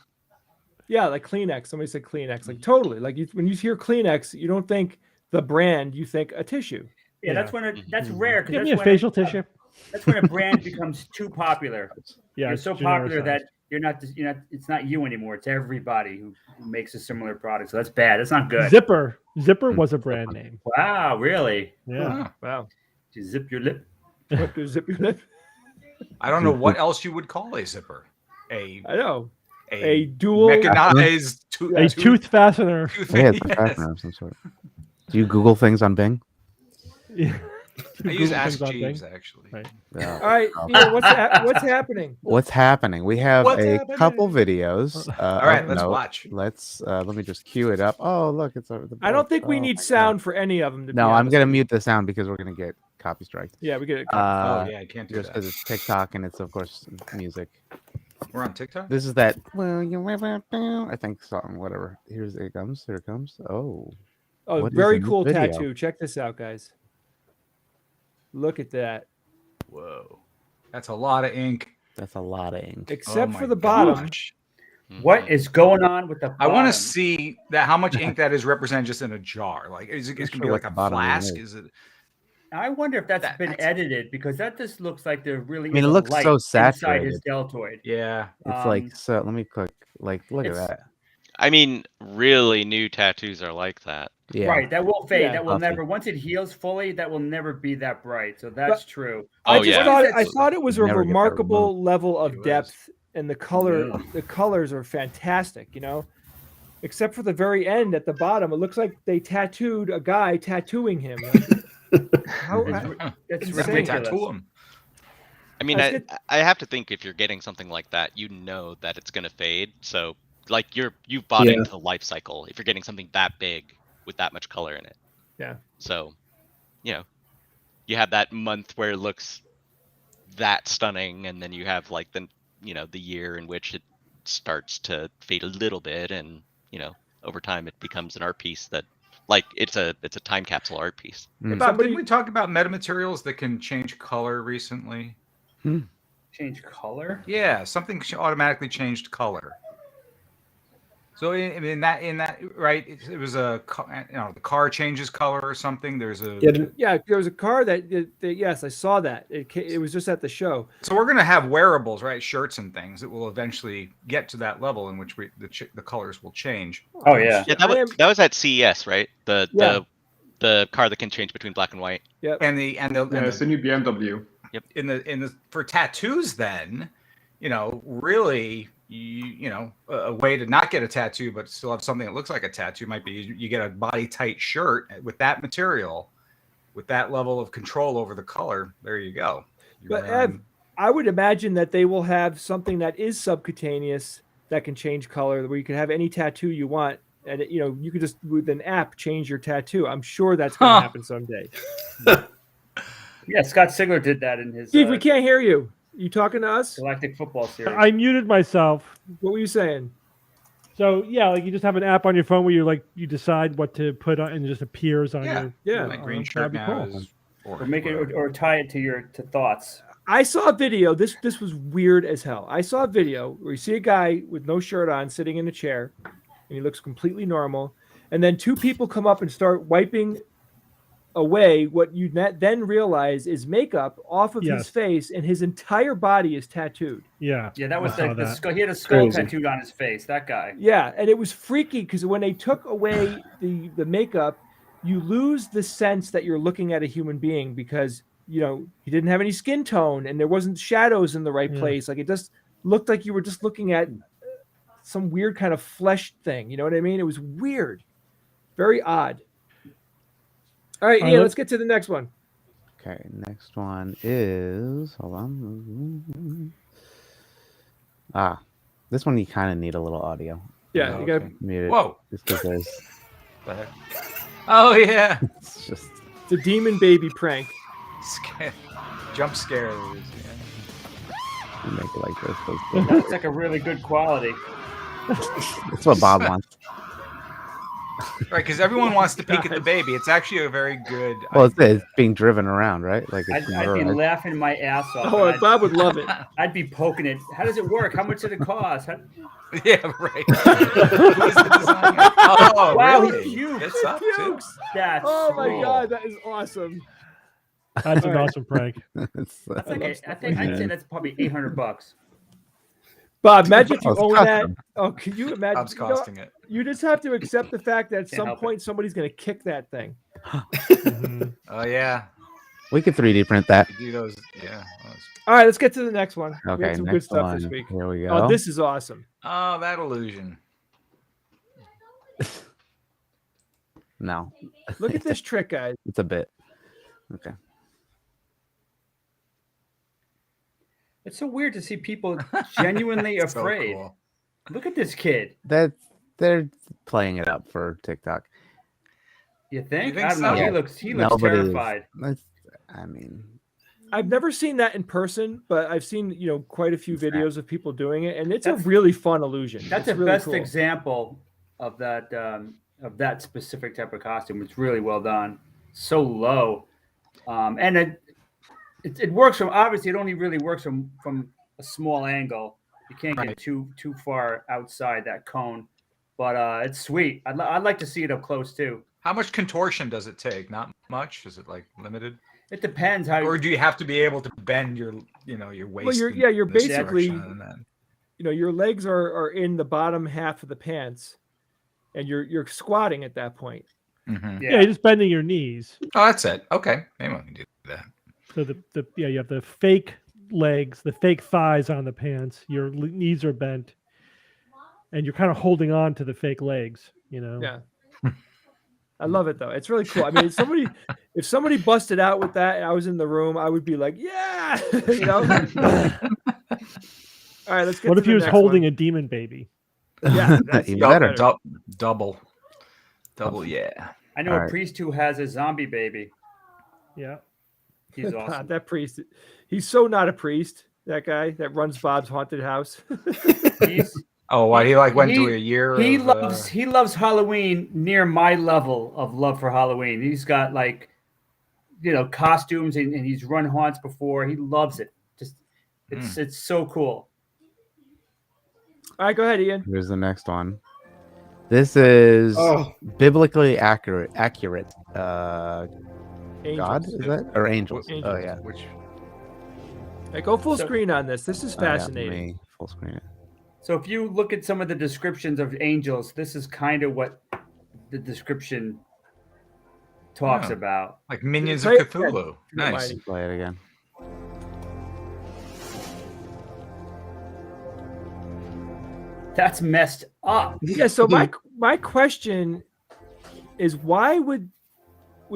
Yeah, like Kleenex. Somebody said Kleenex. Like totally. Like when you hear Kleenex, you don't think the brand, you think a tissue. Yeah, that's that's rare. 'cause Give that's me a when facial tissue. That's when a brand becomes too popular. Yeah, You're it's so popular genericized. that it's not you anymore. It's everybody who makes a similar product. So that's bad. That's not good. Zipper was a brand name. Wow, really? Yeah. Wow. You zip your lip. What does zip your lip? I don't know what else you would call a zipper. A I know. A dual. mechanized A tooth fastener. Yeah, it's a fastener of some sort. Do you Google things on Bing? Yeah. I use Google Ask things on Bing. Jeeves actually. Right. Yeah. All right. Ian, what's happening? What's happening? We have What's a happening? couple videos. All right, of let's note. watch. Let's let me just cue it up. Oh, look, it's over the. I don't think we oh need my sound for any of them. To God. No, be I'm honest gonna with you. mute the sound because we're gonna get copy striked. Yeah, we get it. Oh yeah, I can't do Just that. because it's TikTok and it's of course music. We're on TikTok. This is that. Well, you I think song. Whatever. Here it comes. Here it comes. Oh. Oh, What is very in this cool video? tattoo. Check this out, guys. Look at that. Whoa, that's a lot of ink. That's a lot of ink. Except Oh for my the bottom. gosh. What is going on with the I want bottom? to see that how much ink that is represented just in a jar. Like is it Not gonna sure be what like the a bottom even flask? is. Is it? I wonder if that's That- been that's- edited because that just looks like there really I mean, is it a looks light so inside saturated. his deltoid. Yeah. It's like Um, so. Let me click. Like, look at it's- that. I mean, really new tattoos are like that. Yeah. Right, that will fade. Yeah. That will Puffy. never. Once it heals fully, that will never be that bright. So that's true. I Oh, just yeah. thought What is I that- thought it was a Never get that remarkable level of It was. depth, and the color. Yeah. The colors are fantastic. You know, except for the very end at the bottom, it looks like they tattooed a guy tattooing him. Like, how? That's Insane. They ridiculous. tattoo him. I mean, I I have to think if you're getting something like that, you know that it's gonna fade. So like you've bought Yeah. into the life cycle if you're getting something that big with that much color in it. Yeah. So, you know, you have that month where it looks that stunning, and then you have like the year in which it starts to fade a little bit, and over time it becomes an art piece that like it's a time capsule art piece. Mm. Bob, didn't we talk about metamaterials that can change color recently? Change color. Yeah, something automatically changed color. So in that right, it was the car changes color or something. There's a Yeah, there was a car that yes, I saw that. It was just at the show. So we're gonna have wearables, right? Shirts and things that will eventually get to that level in which the colors will change. Oh yeah. Yeah, that was at CES, right? Yeah. The car that can change between black and white. Yep. And Yeah, it's the new BMW. in the for tattoos, then, really, a way to not get a tattoo but still have something that looks like a tattoo might be you get a body tight shirt with that material, with that level of control over the color. There you go. But Ev, I would imagine that they will have something that is subcutaneous that can change color, where you can have any tattoo you want, and you could just with an app change your tattoo. I'm sure that's going to happen someday. Yeah, Scott Sigler did that in his Steve, we can't hear you. You talking to us? Galactic Football Series. I muted myself. What were you saying? So yeah, like you just have an app on your phone where you decide what to put on and it just appears on your Yeah. My green that'd shirt be now cool. is or make it or tie it to thoughts. I saw a video. This was weird as hell. I saw a video where you see a guy with no shirt on sitting in a chair, and he looks completely normal. And then two people come up and start wiping away what you then realize is makeup off of his Yes. face, and his entire body is tattooed. Yeah. Yeah, that was I saw the that. skull. He had a skull Crazy. tattooed on his face. That guy. Yeah, and it was freaky because when they took away the makeup, you lose the sense that you're looking at a human being because he didn't have any skin tone and there wasn't shadows in the right Yeah. place. Like it just looked like you were just looking at some weird kind of flesh thing. You know what I mean? It was weird, very odd. All right, All right, Ian, let's- let's get to the next one. Okay, next one is hold on. This one you kind of need a little audio. Yeah, Oh, you got okay. Mute it. Whoa. Just because there's Oh yeah. it's just the demon baby prank. Jump scares. you make it like this. That's like a really good quality. That's what Bob wants. Right, because everyone wants to peek at the baby. It's actually a very good. Well, it's being driven around, right? Like it's I'd be laughing my ass off. Oh, and Bob would love it. I'd be poking it. How does it work? How much did it cost? Yeah, right. Who's the designer? Oh, Wow, he really? pukes. It's up too. Pukes. That's Oh my cool. god, that is awesome. That's an All right. awesome prank. It's, That's like I think I'd say that's probably $800. Bob, imagine if you Oh, it's own custom. that. Oh, can you imagine? Bob's you know, costing it. you just have to accept the fact that at Can't some help point somebody's going to kick that thing. Mhm. Oh yeah, we could 3D print that. you do those. Yeah. All right, let's get to the next one. We Okay, had some good next stuff one. this week. Here we go. Oh, this is awesome. Oh, that illusion. No, Look at this trick, guys. it's a bit. Okay. It's so weird to see people genuinely So afraid. cool. Look at this kid. They're playing it up for TikTok. You think? think I don't know. so? He Yeah. looks Nobody is- terrified. I mean, I've never seen that in person, but I've seen quite a few It's that. videos of people doing it, and it's That's- a really fun illusion. That's It's the really best cool. example of that specific type of costume. It's really well done. So low, and it works from obviously it only really works from a small angle. You can't Right. get too far outside that cone, but it's sweet. I'd like to see it up close too. How much contortion does it take? Not much. Is it like limited? It depends how. Or do you have to be able to bend your waist? Well, you're in you're this basically, direction and then- your legs are in the bottom half of the pants, and you're squatting at that point. Mhm. Yeah, you're just bending your knees. Oh, that's it. Okay, maybe I can do that. So you have the fake legs, the fake thighs on the pants. Your knees are bent, and you're kind of holding on to the fake legs. Yeah. I love it though. It's really cool. I mean, if somebody busted out with that and I was in the room, I would be like, yeah, All right, let's get. What to if he the was next holding one. a demon baby? Yeah, that's Even even better. Double, yeah. I know All a right. priest who has a zombie baby. Yeah. He's God, awesome. that priest. He's so not a priest. That guy that runs Bob's haunted house. He's Oh, why he went to he- a year? He of, loves Halloween near my level of love for Halloween. He's got costumes and he's run haunts before. He loves it. Just it's so cool. All right, go ahead, Ian. Here's the next one. This is Oh, biblically accurate. God, Angels. is that or angels? Angels. Oh yeah. Which Hey, go full So- screen on this. This is Oh, yeah, fascinating. let me full screen it. So if you look at some of the descriptions of angels, this is kind of what the description talks Yeah. about. like minions of Play it again, Cthulhu? if you don't Nice. mind. Play it again. That's messed up. Yeah. So my question is, why would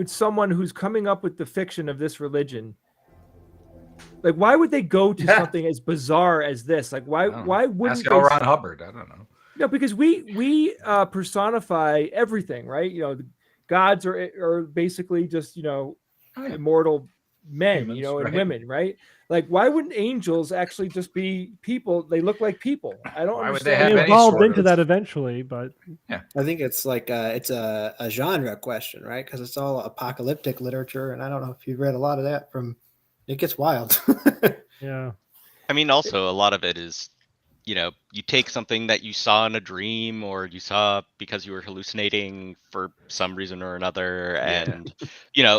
someone who's coming up with the fiction of this religion, like, why would they go to something as bizarre as this? Like, why I don't know. wouldn't Ask they? L. Ron Hubbard. I don't know. No, because we personify everything, right? The gods are basically just immortal men, Humans, and right. women, right? Like, why wouldn't angels actually just be people? They look like people. I don't Why would they understand. have They any evolved sort into of- that eventually, but I think it's like it's a genre question, right? Because it's all apocalyptic literature, and I don't know if you've read a lot of that. It gets wild. yeah. I mean, also a lot of it is, you take something that you saw in a dream or you saw because you were hallucinating for some reason or another, and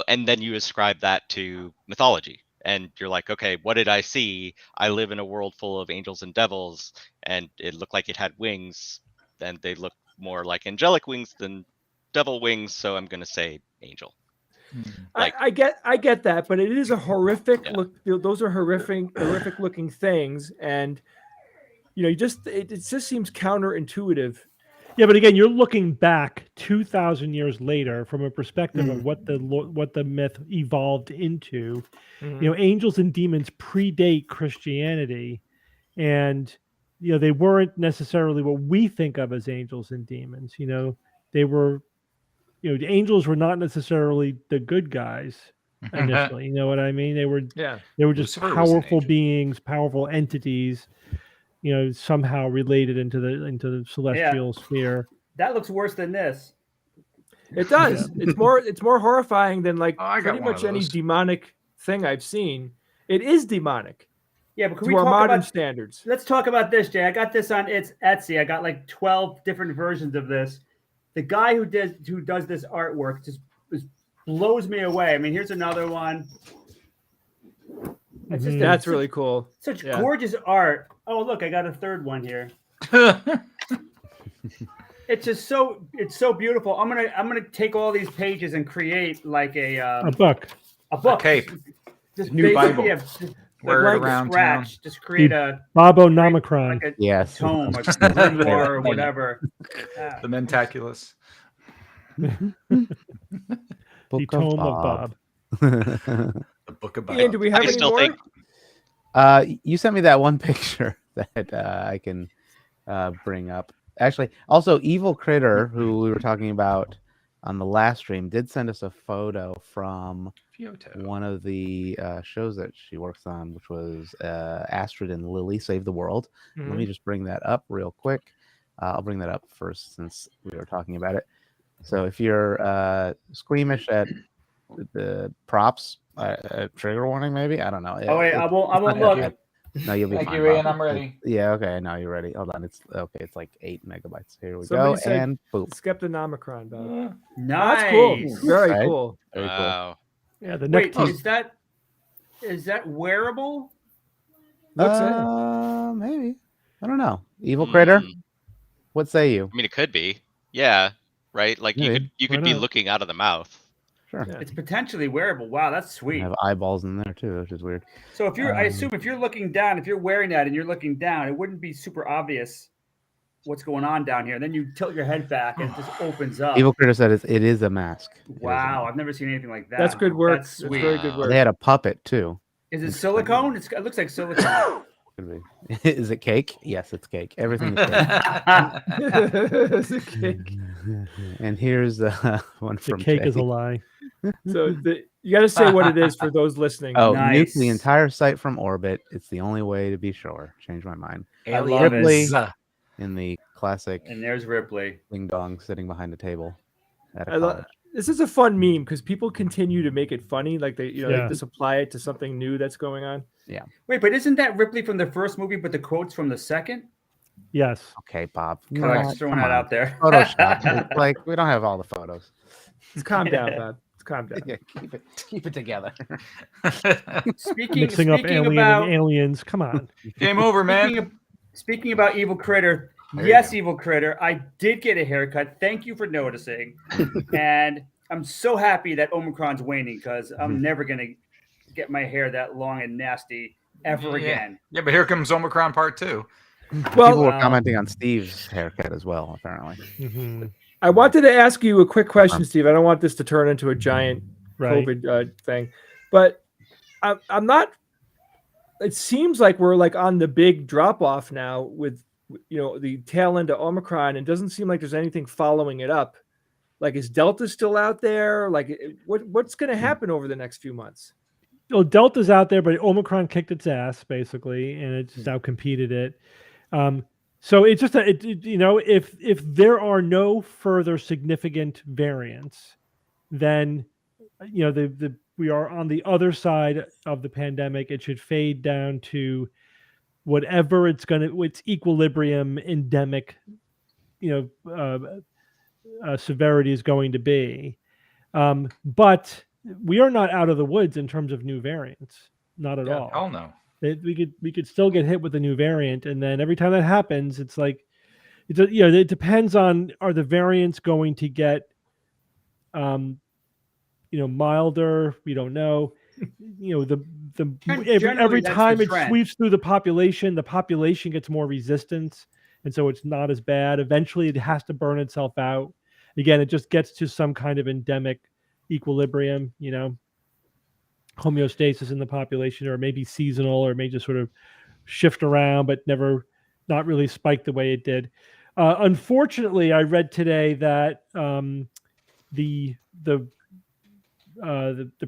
and then you ascribe that to mythology. And you're like, okay, what did I see? I live in a world full of angels and devils, and it looked like it had wings, and they look more like angelic wings than devil wings, so I'm gonna say angel. Like- I get that, but it is a horrific Yeah. look. Those are horrific looking things, and it just seems counterintuitive. Yeah, but again, you're looking back 2,000 years later from a perspective of what the myth evolved into. Mhm. Angels and demons predate Christianity, and they weren't necessarily what we think of as angels and demons. They were, the angels were not necessarily the good guys initially. You know what I mean? They were Yeah. just Lucifer was an powerful angel. beings, powerful entities. Somehow related into the celestial sphere. That looks worse than this. It does. It's more horrifying than Oh, I got pretty one much of any those. demonic thing I've seen. It is demonic Yeah, but can to we our talk modern about? standards. Let's talk about this, Jay. I got this on Etsy. I got like 12 different versions of this. The guy who does this artwork just blows me away. I mean, here's another one. It's just That's really cool. such yeah. gorgeous art. Oh, look, I got a third one here. It's just it's so beautiful. I'm gonna take all these pages and create like A book. a book. cape. Just New basically, Bible. yeah, just Wear it like around scratch. Just create a Bobo-nomicron. like a Yes. tome, a grimoire, or whatever. The Mentaculous. The Book Tome of Bob. The Book of Ian, Bible. do we have I any still more? think You sent me that one picture that I can bring up. Actually, also Evil Critter, who we were talking about on the last stream, did send us a photo from one of the shows that she works on, which was Astrid and Lily Save the World. Let me just bring that up real quick. I'll bring that up first since we were talking about it. So if you're squeamish at the props, trigger warning maybe, I don't know. Oh wait, I won't look. No, you'll be Thank fine. you, Ian. Bob. I'm ready. Yeah, okay, now you're ready. Hold on, it's okay. It's like 8 megabytes. Here we Somebody go, said and boom. Skeptinomicron, Bob. Nice. That's cool. Very Right? cool. Very cool. wow. Yeah, the neck Wait, teeth. is that wearable? What's that? Maybe. I don't know. Evil critter. What say you? I mean, it could be. Yeah. Right. Like Maybe. you Why could be not? looking out of the mouth. Sure. Yeah. It's potentially wearable. Wow, that's They sweet. have eyeballs in there too, which is weird. So if I assume if you're looking down, if you're wearing that and you're looking down, it wouldn't be super obvious what's going on down here. Then you tilt your head back and it just opens up. Evil critter said it is a mask. It is a Wow, mask. I've never seen anything like that. That's good work. That's That's sweet. very good Wow. work. They had a puppet too. Is it silicone? It looks like silicone. Could be. Is it cake? Yes, it's cake. Everything is cake. It's a cake. And here's one The from cake Jay. is a lie. So you got to say what it is for those listening. Oh, Nice. nuke the entire site from orbit. It's the only way to be sure. Change my mind. I love it. Ripley in the classic And there's Ripley. ding dong sitting behind a table at a I college. this is a fun meme because people continue to make it funny, like they Yeah. they just apply it to something new that's going on. Wait, but isn't that Ripley from the first movie, but the quote's from the second? Yes. Okay, Bob. Come on, just throwing that out there. Photoshop. Like we don't have all the photos. Let's calm down, Bob. Let's calm down. Yeah, keep it together. Mixing up alien about and aliens. Come on. Game over, man. speaking about Evil Critter, There you yes, go. Evil Critter, I did get a haircut. Thank you for noticing. And I'm so happy that Omicron's waning because I'm never gonna get my hair that long and nasty ever Yeah. again. Yeah, but here comes Omicron Part 2. Well, People were Wow. commenting on Steve's haircut as well, apparently. Mhm. I wanted to ask you a quick question, Steve. I don't want this to turn into a giant Right. COVID thing, but I'm not. It seems like we're like on the big drop off now with the tail end of Omicron, and doesn't seem like there's anything following it up. Like, is Delta still out there? Like, what's going to happen over the next few months? Well, Delta's out there, but Omicron kicked its ass basically, and it just outcompeted it. So it's just if there are no further significant variants, then we are on the other side of the pandemic. It should fade down to whatever its equilibrium endemic, severity is going to be. But we are not out of the woods in terms of new variants. Not at all. Hell no. We could still get hit with a new variant, and then every time that happens, it's like it depends on, are the variants going to get milder? We don't know. Generally, every that's time the it trend. sweeps through the population gets more resistance, and so it's not as bad. Eventually, it has to burn itself out. Again, it just gets to some kind of endemic equilibrium, homeostasis in the population, or maybe seasonal, or may just sort of shift around, but not really spike the way it did. Unfortunately, I read today that the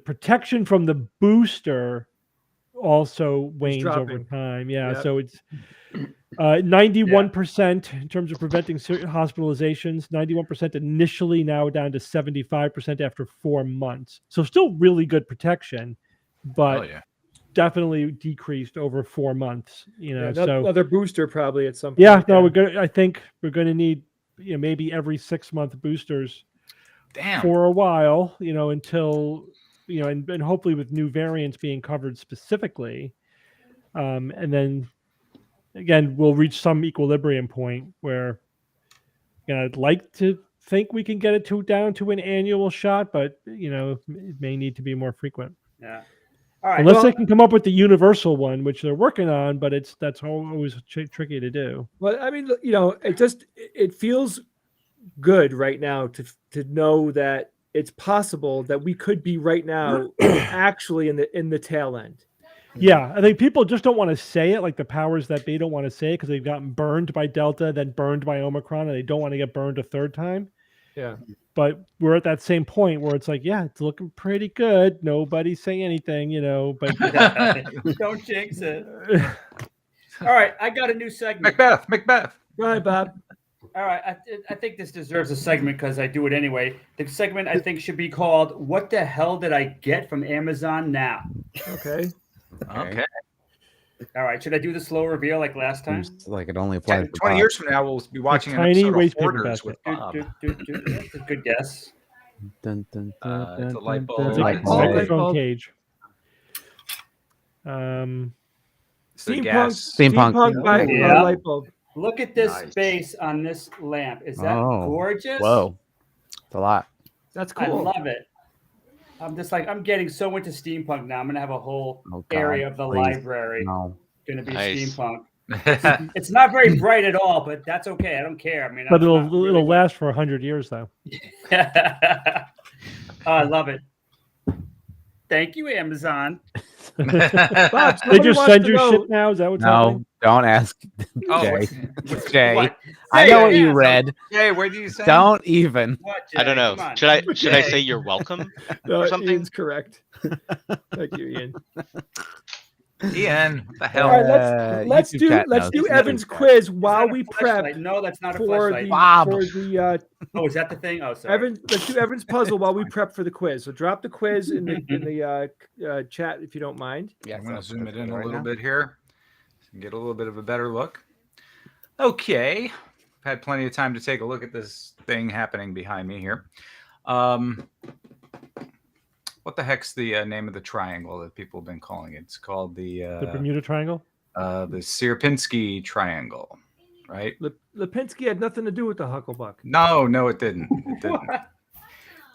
protection from the booster also wanes over dropping. time. Yeah, Yep. so it's 91% in terms of preventing hospitalizations. 91% initially, now down to 75% after 4 months. So still really good protection, but Hell yeah. definitely decreased over 4 months. Another booster probably at some point. Yeah, no, I think we're going to need maybe every 6-month boosters Damn. for a while, until and hopefully with new variants being covered specifically, and then again we'll reach some equilibrium point where I'd like to think we can get it down to an annual shot, but it may need to be more frequent. Yeah. All right. Unless they can come up with the universal one, which they're working on, but that's always tricky to do. Well, I mean, it feels good right now to know that it's possible that we could be right now actually in the tail end. Yeah, I think people just don't want to say it, like the powers that be don't want to say it because they've gotten burned by Delta, then burned by Omicron, and they don't want to get burned a third time. Yeah. But we're at that same point where it's like, yeah, it's looking pretty good. Nobody's saying anything, but Don't jinx it. All right, I got a new segment. Macbeth. Right, Bob. All right, I think this deserves a segment because I do it anyway. The segment I think should be called "What the hell did I get from Amazon now?" Okay. Okay. All right, should I do the slow reveal like last time? Seems like it only applies 10, to 20 Bob. years from now, we'll be watching an tiny episode of waste paper Hoarders basket. with Bob. That's a good guess. It's a light bulb. It's a Light bulb. microphone cage. It's a Steampunk, gas. steampunk by Yeah. light bulb. Look at this Nice. space on this lamp. Is that Oh, gorgeous? Whoa, it's a lot. That's I cool. love it. I'm just like, I'm getting so into steampunk now. I'm gonna have a whole Oh, God, area of the please. library No. gonna be Nice. steampunk. It's not very bright at all, but that's okay. I don't care. I mean, But I'm not it'll really- last for 100 years though. I love it. Thank you, Amazon. Bob, They somebody just wants send to you know- shit now? Is that what's No, happening? don't ask Oh, Jay. what's- Jay, What? I Say know it. what you Yeah, so- read. Hey, where do you say? Don't even. What, I don't Jay? know. Come on. Should I Jay. say you're welcome? No, or something? Ian's correct. Thank you, Ian. Ian, what the All hell? right, let's YouTube do chat let's knows. do YouTube Evan's chat. quiz Is while that a we flashlight? prep No, that's not a for flashlight. the Bob. for the Oh, is that the thing? Oh, sorry. Evan. Let's do Evan's puzzle while we prep for the quiz. So drop the quiz in the chat if you don't mind. Yeah, I'm going to so zoom it in a right little now. bit here and get a little bit of a better look. Okay. I've had plenty of time to take a look at this thing happening behind me here. What the heck's the name of the triangle that people have been calling it? It's called the Bermuda Triangle? Sierpinski triangle, right? Lipinski had nothing to do with the Hucklebuck. No, it didn't. It didn't.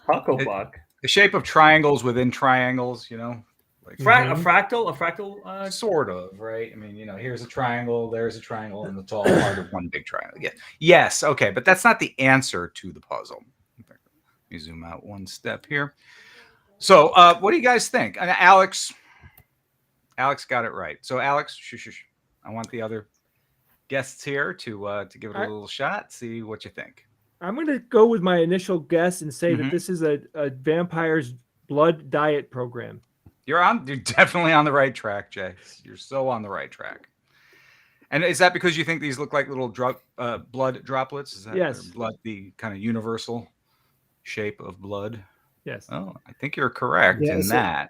Hucklebuck. The shape of triangles within triangles, you know, like A fractal. sort of, right? I mean, you know, here's a triangle, there's a triangle, and it's all part of one big triangle. Yeah. Yes, okay, but that's not the answer to the puzzle. Let me zoom out one step here. So, what do you guys think? And Alex got it right. So, Alex, shush. I want the other guests here to give it a little shot. See what you think. I'm going to go with my initial guess and say Mhm. that this is a vampire's blood diet program. You're definitely on the right track, Jay. You're so on the right track. And is that because you think these look like little blood droplets? Is that Yes. blood, the kind of universal shape of blood? Yes. Oh, I think you're correct Yeah, in so- that.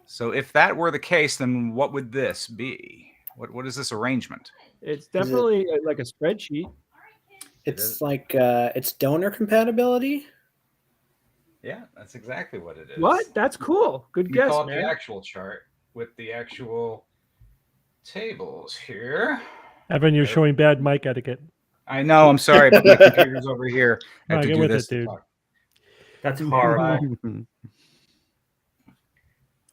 So if that were the case, then what would this be? What is this arrangement? It's definitely like a spreadsheet. It's like it's donor compatibility. Yeah, that's exactly what it is. What? That's cool. Good We guess, call it man. the actual chart with the actual tables here. Evan, you're showing bad mic etiquette. I know. I'm sorry, but my computer's over here. I have No, to get do with this it, to dude. talk, That's horrible.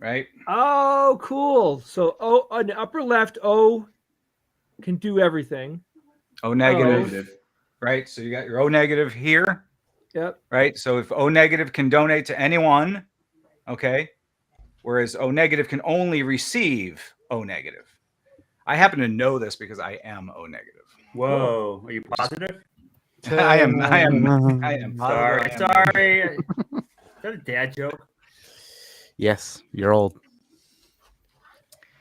right? Oh, cool. So on the upper left, O can do everything. O negative, Negative. right? So you got your O negative here, Yep. right? So if O negative can donate to anyone, okay, whereas O negative can only receive O negative. I happen to know this because I am O negative. Whoa. Are you positive? I am. Sorry. Sorry. Is that a dad joke? Yes, you're old.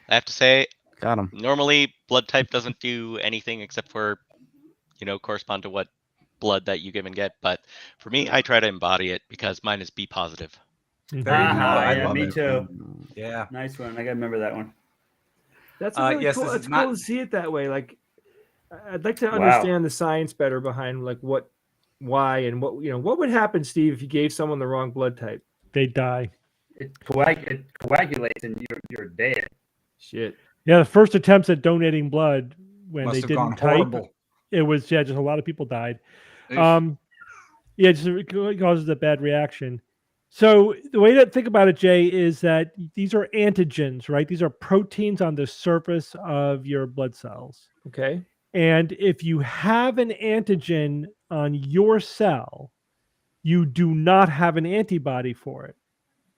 I have to say, Got him. normally blood type doesn't do anything except for, correspond to what blood that you give and get. But for me, I try to embody it because mine is B positive. There you go. I Yeah, love me it. too. Yeah. Nice one. I gotta remember that one. That's really yes, cool. this is It's not- cool to see it that way. Like, I'd like to Wow. understand the science better behind like why, and what would happen, Steve, if you gave someone the wrong blood type? They die. It coagulates and you're dead. Shit. Yeah, the first attempts at donating blood when Must they have didn't gone type, horrible. it was just a lot of people died. Oof. Yeah, it causes a bad reaction. So the way to think about it, Jay, is that these are antigens, right? These are proteins on the surface of your blood cells. Okay. And if you have an antigen on your cell, you do not have an antibody for it,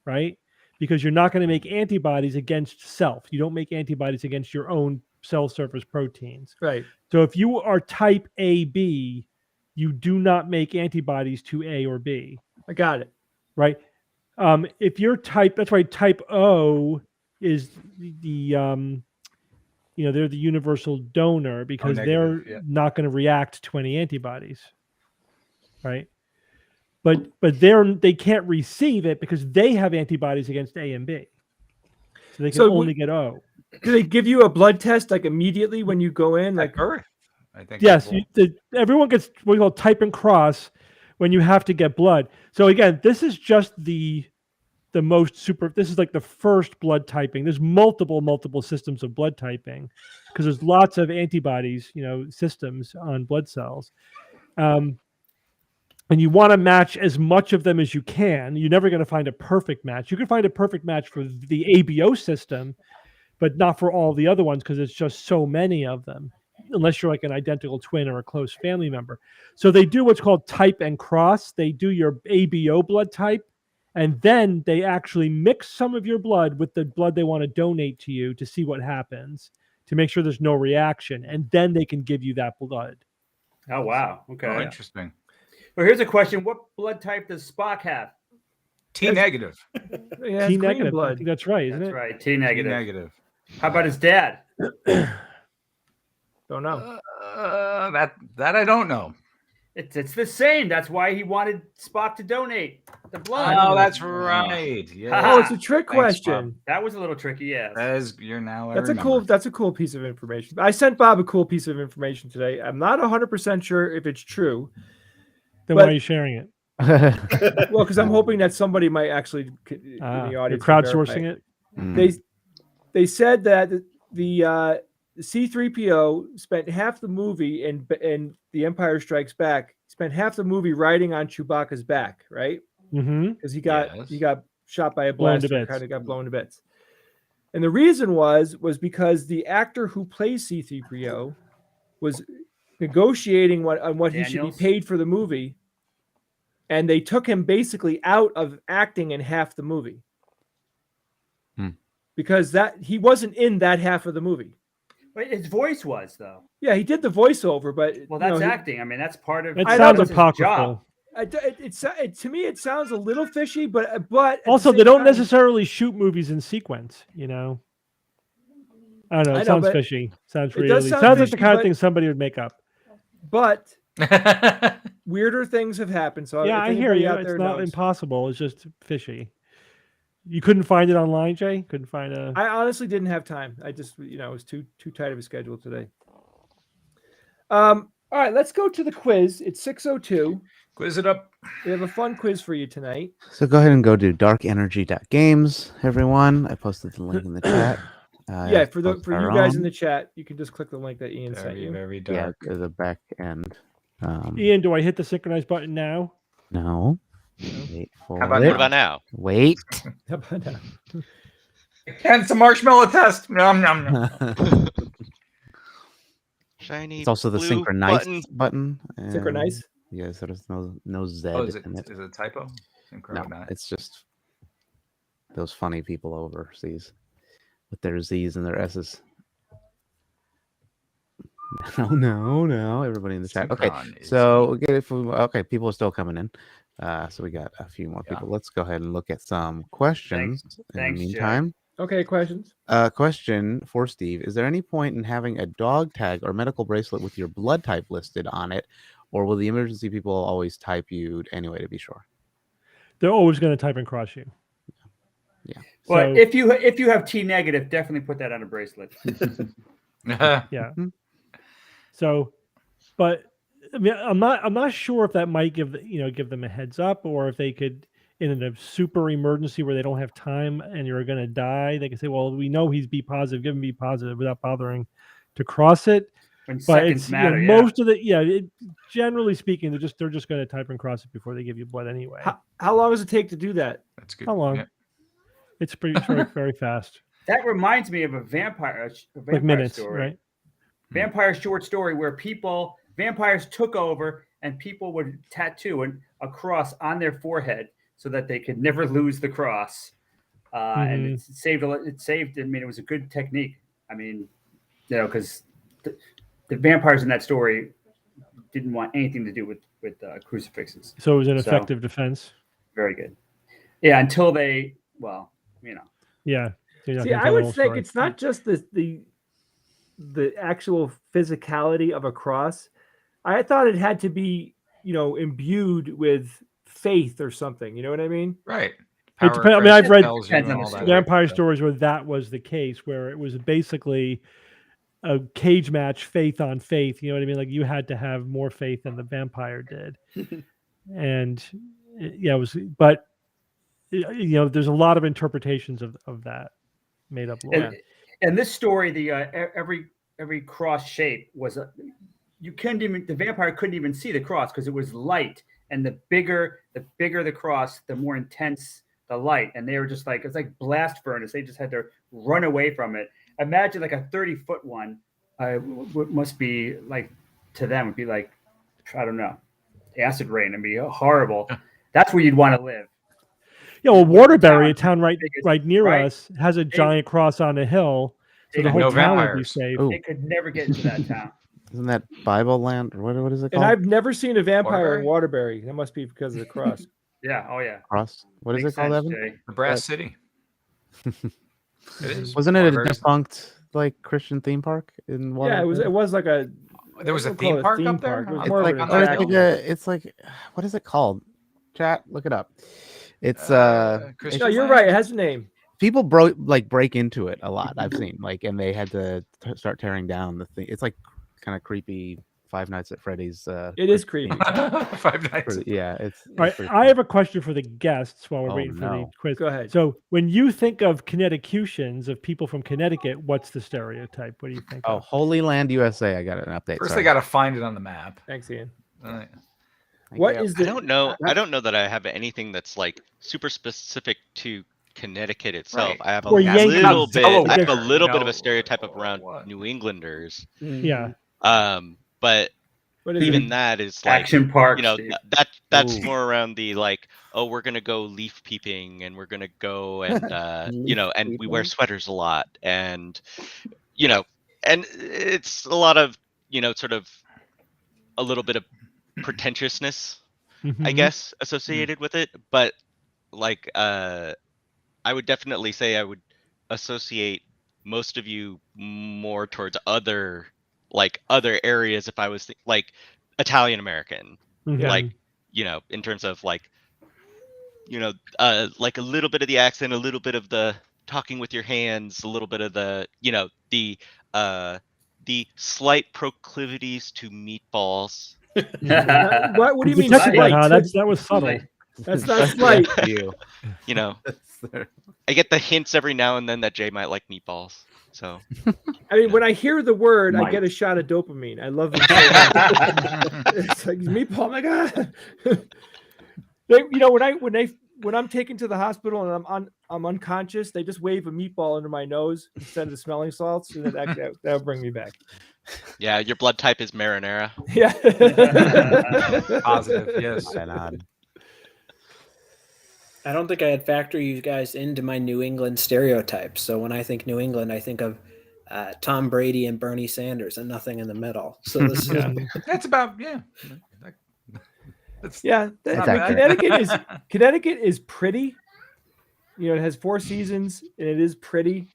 right? Because you're not going to make antibodies against self. You don't make antibodies against your own cell surface proteins. Right. So if you are type AB, you do not make antibodies to A or B, I got it. right? If you're that's why type O is they're the universal donor because they're negative, yeah. not going to react to any antibodies, right? But they can't receive it because they have antibodies against A and B, so they can So only get O. Do they give you a blood test like immediately when you go in? Like Like, birth, I think. Yes, people- everyone gets what we call type and cross, when you have to get blood. So again, this is just the most super. This is like the first blood typing. There's multiple systems of blood typing because there's lots of antibodies, systems on blood cells. And you want to match as much of them as you can. You're never going to find a perfect match. You can find a perfect match for the ABO system, but not for all the other ones because it's just so many of them, unless you're like an identical twin or a close family member. So they do what's called type and cross. They do your ABO blood type, and then they actually mix some of your blood with the blood they want to donate to you to see what happens, to make sure there's no reaction. And then they can give you that blood. Oh, wow. Okay. Oh, interesting. Well, here's a question. What blood type does Spock have? T negative. Yeah, T it's green negative. I blood. think that's right, isn't That's it? right. T T negative. negative. How about his dad? Don't know. That I don't know. It's the same. That's why he wanted Spock to donate the blood. Oh, that's right. Yeah. Oh, it's a trick Thanks, question. That was a little tricky, yes. You're now. That's a cool piece of information. I sent Bob a cool piece of information today. I'm not 100% sure if it's true. Then But- why are you sharing it? Well, because I'm hoping that somebody might actually in the You're audience crowdsourcing it. They said that the C-3PO spent half the movie in The Empire Strikes Back. Spent half the movie riding on Chewbacca's back, right? Mm-hmm. Because he got shot by a Blown to blaster, bits. kind of got blown to bits. And the reason was because the actor who plays C-3PO was negotiating on what he should be Daniels? paid for the movie, and they took him basically out of acting in half the movie because that he wasn't in that half of the movie. But his voice was, though. Yeah, he did the voiceover, but Well, that's acting. I mean, that's part of. It I know, sounds that's his apocryphal. job. To me, it sounds a little fishy, but at Also, the they same don't time- necessarily shoot movies in sequence, I don't know. I It know, sounds but fishy. Sounds it does really sound sounds like the fishy, kind of but- thing somebody would make up. But weirder things have happened. So Yeah, if I hear anybody you. out It's there not knows- impossible. It's just fishy. You couldn't find it online, Jay? Couldn't find a. I honestly didn't have time. I just, it was too tight of a schedule today. All right, let's go to the quiz. It's 6:02. Quiz it up. We have a fun quiz for you tonight. So go ahead and go to darkenergy.games, everyone. I posted the link in the chat. Yeah, for post you our guys in own. the chat, you can just click the link that Ian sent Very, you. very Yeah, dark. to the back end. Ian, do I hit the synchronize button now? No. Wait for How about it. What about now? Wait. How about that? And it's a marshmallow test. Nom, nom, nom. Shiny. It's also the blue synchronize button. button. Synchronize? Yeah, so there's no Z Oh, is it in it. a typo? No, Synchronize. it's just those funny people overseas with their Z's and their S's. No, everybody in the chat. Okay, Synchron is- so we'll get it from, okay, people are still coming in. So we got a few more Yeah. people. Let's go ahead and look at some questions in Thanks, the Jay. meantime. Okay, questions? Question for Steve. Is there any point in having a dog tag or medical bracelet with your blood type listed on it, or will the emergency people always type you anyway to be sure? They're always going to type and cross you. Yeah. But So- if you have T negative, definitely put that on a bracelet. Yeah. So, but I mean, I'm not sure if that might give them a heads up, or if they could, in a super emergency where they don't have time and you're going to die, they can say, well, we know he's B positive, give him B positive without bothering to cross it. When But seconds it's matter, yeah. most of the generally speaking, they're just going to type and cross it before they give you blood anyway. How long does it take to do that? That's good. How long? Yeah. It's pretty very, very fast, That reminds me of a vampire like minutes, story. right? Vampire short story where vampires took over and people would tattoo a cross on their forehead so that they could never lose the cross. And it saved. I mean, it was a good technique. I mean, because the vampires in that story didn't want anything to do with crucifixes. So it was an So- effective defense. Very good. Yeah, until they, Yeah. So you're not See, gonna I tell the would whole think story. it's not just the actual physicality of a cross. I thought it had to be, imbued with faith or something. You know what I mean? Right. It depends- I mean, I've read Tells you Depends on all the that story. vampire stuff. stories where that was the case, where it was basically a cage match, faith on faith. You know what I mean? Like you had to have more faith than the vampire did. and yeah, it was. But there's a lot of interpretations of that made up lore. And this story, the every cross shape was the vampire couldn't even see the cross because it was light, and the bigger the cross, the more intense the light, and they were just like, it's like blast furnace. They just had to run away from it. Imagine like a 30-foot one. What must be like to them would be like, I don't know, acid rain. It'd be horrible. That's where you'd want to live. Yeah, well, Waterbury, a town right near us, has a giant cross on a hill, so the whole no town would be vampires. safe. Oh. They could never get into that town. Isn't that Bible land or what is it And called? I've never seen a vampire in Waterbury. That must be because of the cross. Yeah. Oh yeah. Cross. What is Makes it called, sense, Evan? Jay. The Brass City. It is. Wasn't it a Waterbury's- defunct like Christian theme park in Waterbury? Yeah, it was like a. There was a we'll call theme it park theme up there? park. It was It's more of like, an on that attraction. hill? it's like what is it called? Chat, look it up. It's Christian No, you're land? right. It has a name. people break into it a lot. I've seen and they had to start tearing down the thing. It's like kind of creepy. Five Nights at Freddy's. It is creepy. 5 nights. Yeah, it's All right, pretty I have a question for the guests while we're Oh, waiting for the no. quiz. Go ahead. So, when you think of Connecticutians, of people from Connecticut, what's the stereotype? What do you think? Oh, of? Holy Land, USA. I got an update. First, sorry. they got to find it on the map. Thanks, Ian. Thank What you. is I the? don't know. I don't know that I have anything that's like super specific to Connecticut itself. Right. I have a Or Yankee. little bit. I have a Delaware, little you bit of know, a stereotype or around what? New Englanders. Yeah, But What is even it? that is like, Action Park. you know, Steve. that's Ooh. more around the like, oh, we're gonna go leaf peeping and we're gonna go and and we wear Leaf sweaters a lot, and and it's a lot of sort of a little bit of pretentiousness, I Mhm. guess, associated with it. But like I would definitely say I would associate most of you more towards other areas if I was like Italian American, Mhm. like in terms of like like a little bit of the accent, a little bit of the talking with your hands, a little bit of the the slight proclivities to meatballs. What do you We mean detected that, slight? huh? That was subtle. That's not slight. You. You know, I get the hints every now and then that Jay might like meatballs. So I mean, when I hear the word, I Might. get a shot of dopamine. I love it so much. It's like meatball. Oh my god! When I'm taken to the hospital and I'm unconscious, they just wave a meatball under my nose instead of the smelling salts, and that'll bring me back. yeah, your blood type is marinara. Yeah. Positive, yes. Right on. I don't think I had factored you guys into my New England stereotypes. So when I think New England, I think of Tom Brady and Bernie Sanders and nothing in the middle. So this is That's about That's, Yeah, That's not bad. Connecticut is pretty. It has 4 seasons and it is pretty,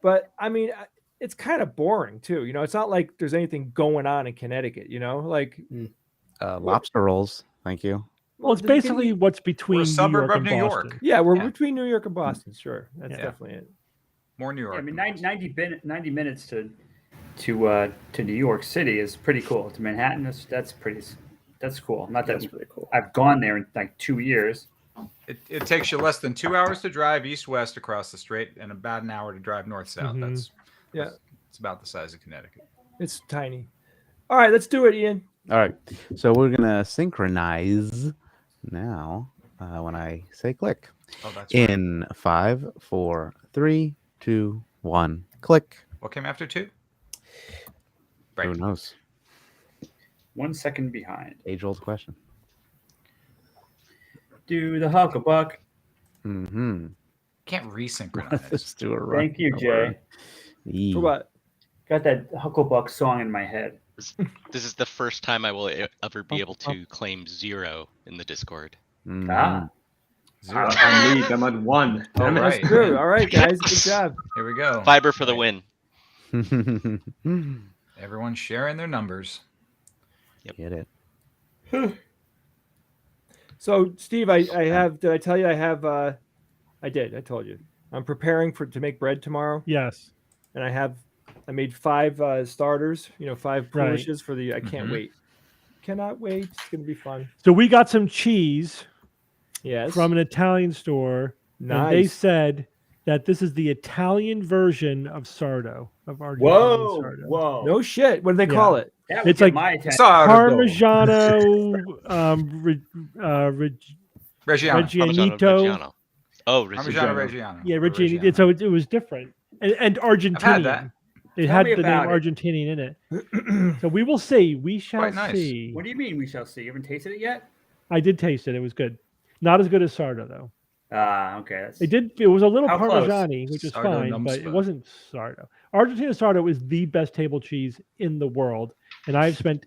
but I mean, it's kind of boring too. It's not like there's anything going on in Connecticut. Like Lobster rolls. Thank you. Well, it's basically what's between We're a New suburb York of and New Boston. York. yeah, we're Yeah. between New York and Boston. Sure, that's Yeah. definitely it. More New York. I mean, than Boston. 90 minutes to New York City is pretty cool. To Manhattan, that's cool. Not that that's pretty cool. I've gone there in like 2 years. It takes you less than 2 hours to drive east-west across the strait and about an hour to drive north-south. Mhm. It's about the size of Connecticut. It's tiny. All right, let's do it, Ian. All right. So we're gonna synchronize now when I say click. Oh, that's right. In 5, 4, 3, 2, 1, click. What came after 2? Who Right. knows? 1 second behind. Age-old question. Do the hucklebuck. Mm-hmm. Can't resynchronize. Let's do a run. Thank you, Jay. For what? Got that hucklebuck song in my head. This is the first time I will ever be able to claim 0 in the Discord. Ah, Zero. I'm lead. I'm at 1. All Damn it. right. True. All right, guys. Good job. Here we go. Fiber for the win. Everyone's sharing their numbers. Get it. So, Steve, I have. Did I tell you I have? I did. I told you. I'm preparing to make bread tomorrow, Yes. and I made 5 starters. 5 Right. pourishes for the. I can't Mhm. wait. Cannot wait. It's gonna be fun. So we got some cheese Yes. from an Italian store, and they Nice. said that this is the Italian version of sardo, of Argentinian Whoa, sardo. whoa. No shit. What do they call it? That would It's get like my attention. Parmigiano, Reggiano. Reggianito. Reggiano. Oh, Parmigiano Reggiano. Yeah, or Reggianito. So it was different, and Argentinian. I've had that. It Tell had me the name about it. Argentinian in it. So we will see. We shall Quite nice. see. What do you mean we shall see? You haven't tasted it yet? I did taste it. It was good. Not as good as sardo though. Okay. That's... It was a little How close? Parmigiani, which is Sardo fine, but numbskull. it wasn't sardo. Argentina sardo is the best table cheese in the world, and I've spent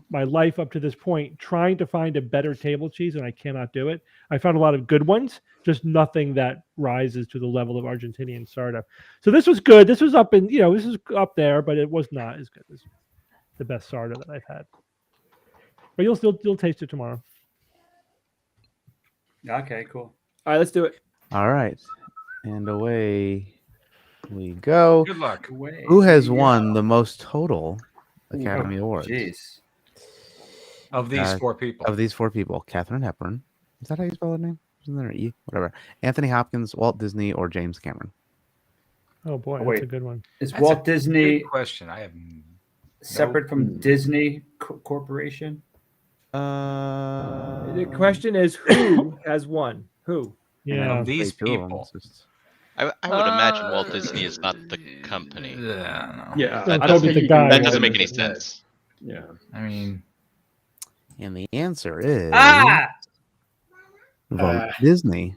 my life up to this point trying to find a better table cheese, and I cannot do it. I found a lot of good ones, just nothing that rises to the level of Argentinian sardo. So this was good. This was up in, this is up there, but it was not as good as the best sardo that I've had. But you'll taste it tomorrow. Okay, cool. All right, let's do it. All right, and away we go. Good luck. Who has won the most total Academy Awards? Jeez. Of these four people. Of these four people, Katharine Hepburn. Is that how you spell her name? Isn't there an E? Whatever. Anthony Hopkins, Walt Disney, or James Cameron? Oh boy, wait. that's a good one. Is That's Walt a Disney Good question. I have separate from Disney Corporation? The question is, who has won? Who? Yeah. of these Say two of them, people. it's just- I would imagine Walt Disney is not the company. Yeah, no. Yeah, That I don't doesn't- think the you guy- can That Yeah, doesn't win make any with that. sense. Yeah. I mean, And the answer is Ah! Disney.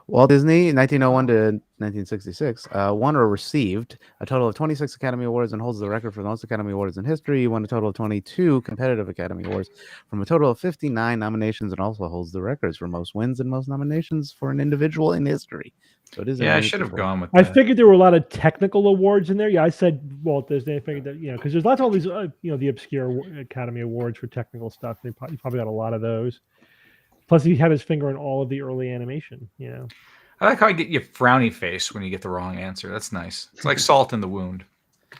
Walt Disney, 1901 to 1966, won or received a total of 26 Academy Awards and holds the record for the most Academy Awards in history. He won a total of 22 competitive Academy Awards from a total of 59 nominations and also holds the records for most wins and most nominations for an individual in history. So it is. yeah, I should have gone with I that. figured there were a lot of technical awards in there. Yeah, I said Walt Disney. I figured that, because there's lots of all these, the obscure Academy Awards for technical stuff. He probably got a lot of those. Plus, he had his finger in all of the early animation. I like how I get you frowny face when you get the wrong answer. That's nice. It's like salt in the wound.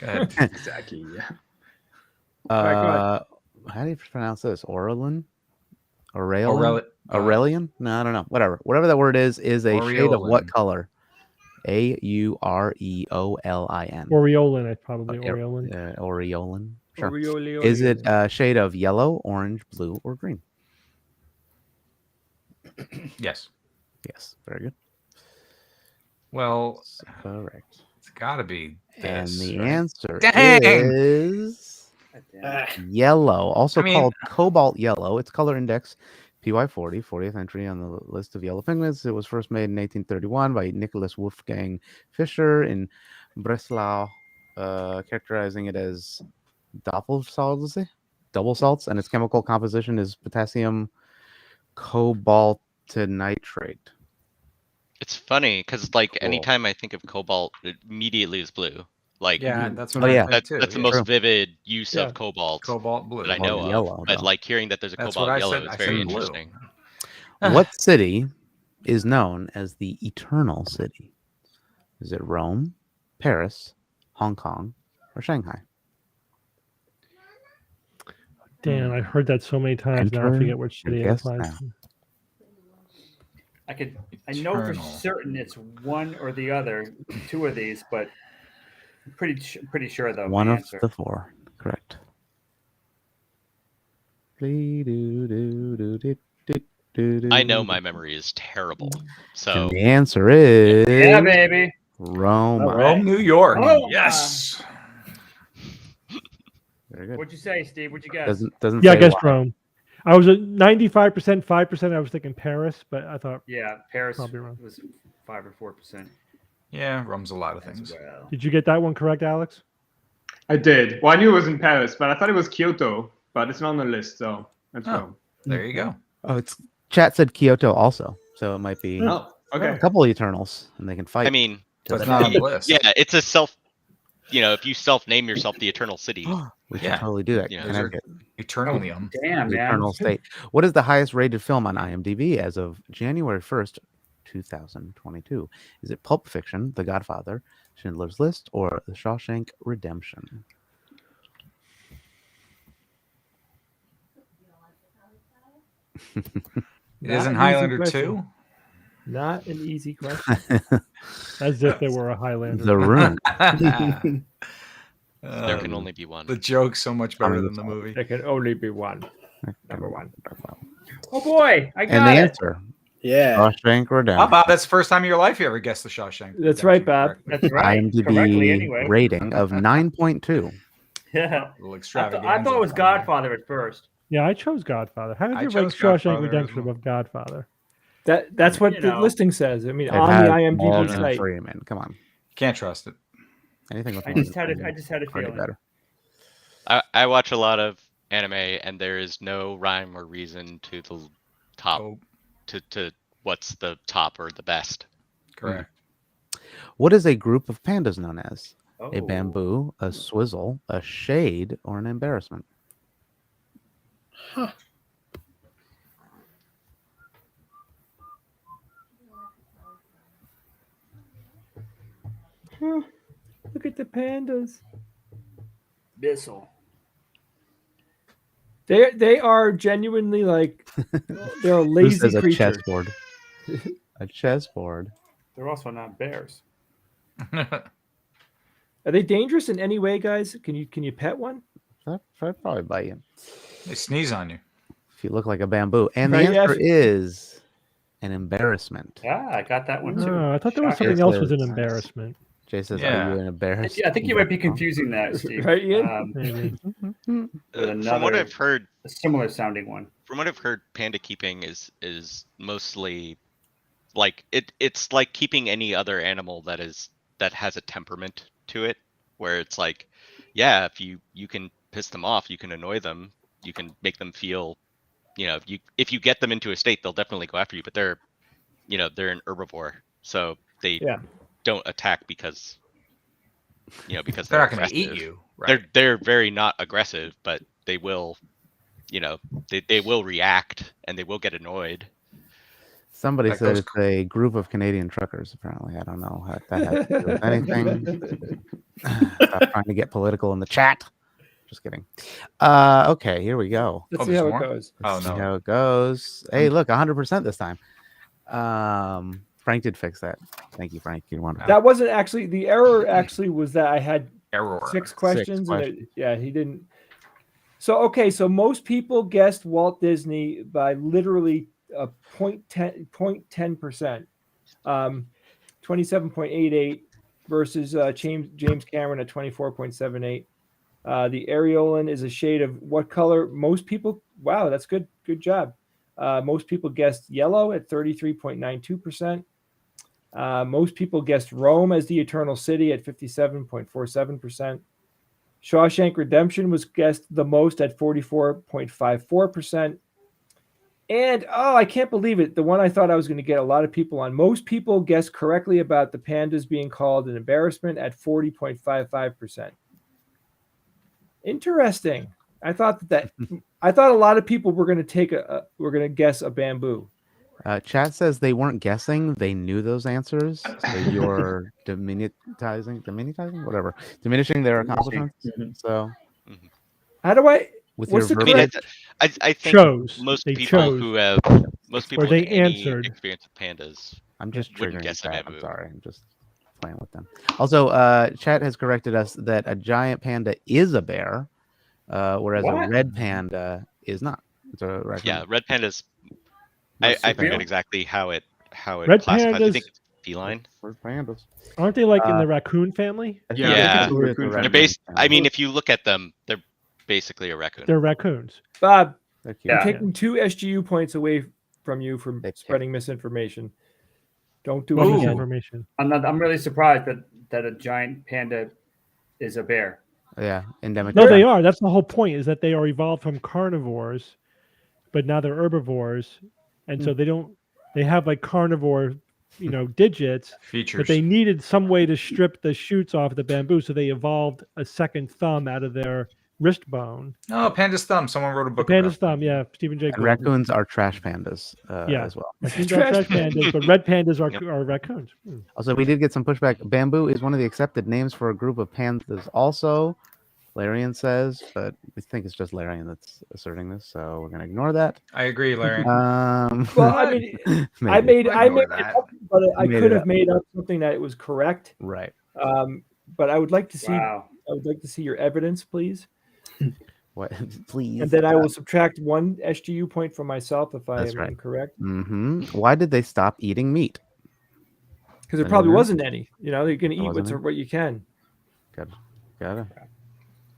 Go ahead. Exactly. Yeah. Right, How do you pronounce this? Aurelian? Aurelian? No, I don't know. Whatever that word is a shade of what Aureolin. color? Aureolin. Aureolin, I probably Aureolin. Aureolin. Sure. Aureolin. Is it a shade of yellow, orange, blue, or green? Yes. Yes. Very good. Well, Correct. it's got to be And this. the right? answer Dang! is yellow, also I mean- called cobalt yellow. Its color index PY40, 40th entry on the list of yellow pigments. It was first made in 1831 by Nicholas Wolfgang Fischer in Breslau, characterizing it as double salts, and its chemical composition is potassium cobaltonitrate. It's funny because, anytime I think of cobalt, it immediately is blue. Yeah, that's what Oh, I yeah. think too. That's the yeah. most True. vivid use Yeah. of cobalt Cobalt blue. that I know Cobalt of. yellow, But though. hearing that there's a That's cobalt what I yellow said. is I very said blue. interesting. What city is known as the Eternal City? Is it Rome, Paris, Hong Kong, or Shanghai? Dan, I heard that so many times now. I Enter forget which city it guess applies now. to. I know for Eternal. certain it's one or the other, two of these, but I'm pretty sure though. One the of answer. the four. Correct. I know my memory is terrible. So And the answer is Yeah, baby. Rome. All right. Rome, New York. Oh, Yes. Very good. What'd you say, Steve? What'd you guess? Doesn't Yeah, I say guess why. Rome. I was at 95%, 5%. I was thinking Paris, but I thought, Yeah, Paris Probably wrong. was 5 or 4%. Yeah, Rome's a lot of as things. well. did you get that one correct, Alex? I did. Well, I knew it was in Paris, but I thought it was Kyoto, but it's not on the list, so let's Oh. go. There you go. Oh, it's chat said Kyoto also, so it might be Oh, okay. a couple of Eternals, and they can fight. I mean, till But the not on end. the list. yeah, it's a self. If you self-name yourself the Eternal City, We should Yeah. totally do that. Yeah. Connecticut, Eternalium. Damn, the man. Eternal State. What is the highest rated film on IMDb as of January 1st, 2022? Is it Pulp Fiction, The Godfather, Schindler's List, or The Shawshank Redemption? It Not isn't an easy Highlander question. 2? Not an easy question. As if they were a Highlander. The Rune. There can only be one. The joke's so much better than the it's- movie. There can only be one. Number one. Oh boy, I And got the it. answer, Yeah. Shawshank Wow, Redemption. Bob, that's the first time in your life you ever guessed the Shawshank. That's right, Bob. Redemption That's right. Correctly, IMDb anyway. rating of 9.2. Yeah. A little I extravaganza. thought it was Godfather at first. Yeah, I chose Godfather. How did I you rank chose Shawshank Godfather as Redemption well. above Godfather? That's what You the know. listing says. I mean, It on has the IMDb Morgan site. Freeman. Come on. Can't trust it. Anything with I Morgan just had Freeman, I just had a already feeling. better. I watch a lot of anime, and there is no rhyme or reason to the top Oh, to what's the top or the best. correct. What is a group of pandas known as? Oh. A bamboo, a swizzle, a shade, or an embarrassment? Look at the pandas. Bissell. They are genuinely like they're a Who lazy says a creature. chessboard? A chessboard. They're also not bears. Are they dangerous in any way, guys? Can you pet one? I'd probably bite you They sneeze on you. if you look like a bamboo. And Right, the yeah, answer if- is an embarrassment. Yeah, I got that one too. Oh, I thought there was Shocker. something else was an Yes. embarrassment. Jay says, Yeah. "Are you an embarrassed?" Yeah, I think you might be confusing that, Steve. Right, Ian? Maybe. With From what another I've heard, a similar sounding one. panda keeping is mostly like it's like keeping any other animal that has a temperament to it, where it's like, yeah, if you can piss them off, you can annoy them, you can make them feel, if you get them into a state, they'll definitely go after you, but they're an herbivore, so they Yeah. don't attack because because They're they're not going to eat aggressive. you. Right. They're very not aggressive, but they will, they will react and they will get annoyed. Somebody That said goes- it's a group of Canadian truckers. Apparently, I don't know how that has to do with anything. Stop trying to get political in the chat. Just kidding. Okay, here we go. Let's Oh, see there's how more? it goes. Oh, See no. how it goes. Hey, look, 100% this time. Frank did fix that. Thank you, Frank. You're wonderful. That wasn't actually the error. Actually, was that I had Error. 6 questions, and questions. he didn't. So okay, so most people guessed Walt Disney by literally 0.10%, 27.88 versus James Cameron at 24.78. The areolin is a shade of what color? Most people. Wow, that's good. Good job. Most people guessed yellow at 33.92%. Most people guessed Rome as the Eternal City at 57.47%. Shawshank Redemption was guessed the most at 44.54%. And, I can't believe it. The one I thought I was going to get a lot of people on. Most people guessed correctly about the pandas being called an embarrassment at 40.55%. Interesting. I thought I thought a lot of people were going to guess a bamboo. Chat says they weren't guessing; they knew those answers. So you're diminishing their accomplishments. So, How do I? with What's your the I mean, correct? I think Chose. most They people chose. who have most people Or they with any answered. experience with pandas I'm just wouldn't triggering guess a chat. I'm bamboo. sorry. I'm just playing with them. Also, chat has corrected us that a giant panda is a bear, whereas a What? red panda is not. It's a raccoon. Yeah, red pandas. Not I super forget real. exactly how it Red classifies. I think pandas- it's feline. Red pandas. Aren't they like in the raccoon family? I think Yeah. it's a Raccoon They're red based. I panda. mean, if you look at them, they're basically a raccoon. They're raccoons. Bob, They're cute. I'm Yeah. taking 2 SGU points away from you from They pick. spreading misinformation. Don't do What it is again. information? I'm really surprised that a giant panda is a bear. Yeah, endemic. No, to they China. are. That's the whole point. Is that they are evolved from carnivores, but now they're herbivores, and so they don't. They have like carnivore, digits, Features. but they needed some way to strip the shoots off the bamboo, so they evolved a second thumb out of their wrist bone. No, Panda's Thumb. Someone wrote a The book panda's about thumb, yeah. Stephen J. And Gould. raccoons are trash pandas Yeah. as well. Raccoons are trash pandas, but red pandas are raccoons. Also, we did get some pushback. Bamboo is one of the accepted names for a group of pandas. Also, Larian says, but we think it's just Larian that's asserting this, so we're gonna ignore that. I agree, Larry. Well, I mean, I maybe. made ignore it that. up, but I Made could it have up. made up something that it was correct. Right. But I would like to see. Wow. I would like to see your evidence, please. What? Please. And then I will subtract 1 SGU point from myself if I That's am right. incorrect. Why did they stop eating meat? Because there probably wasn't any. You know, you can eat wasn't what you can. Gotta.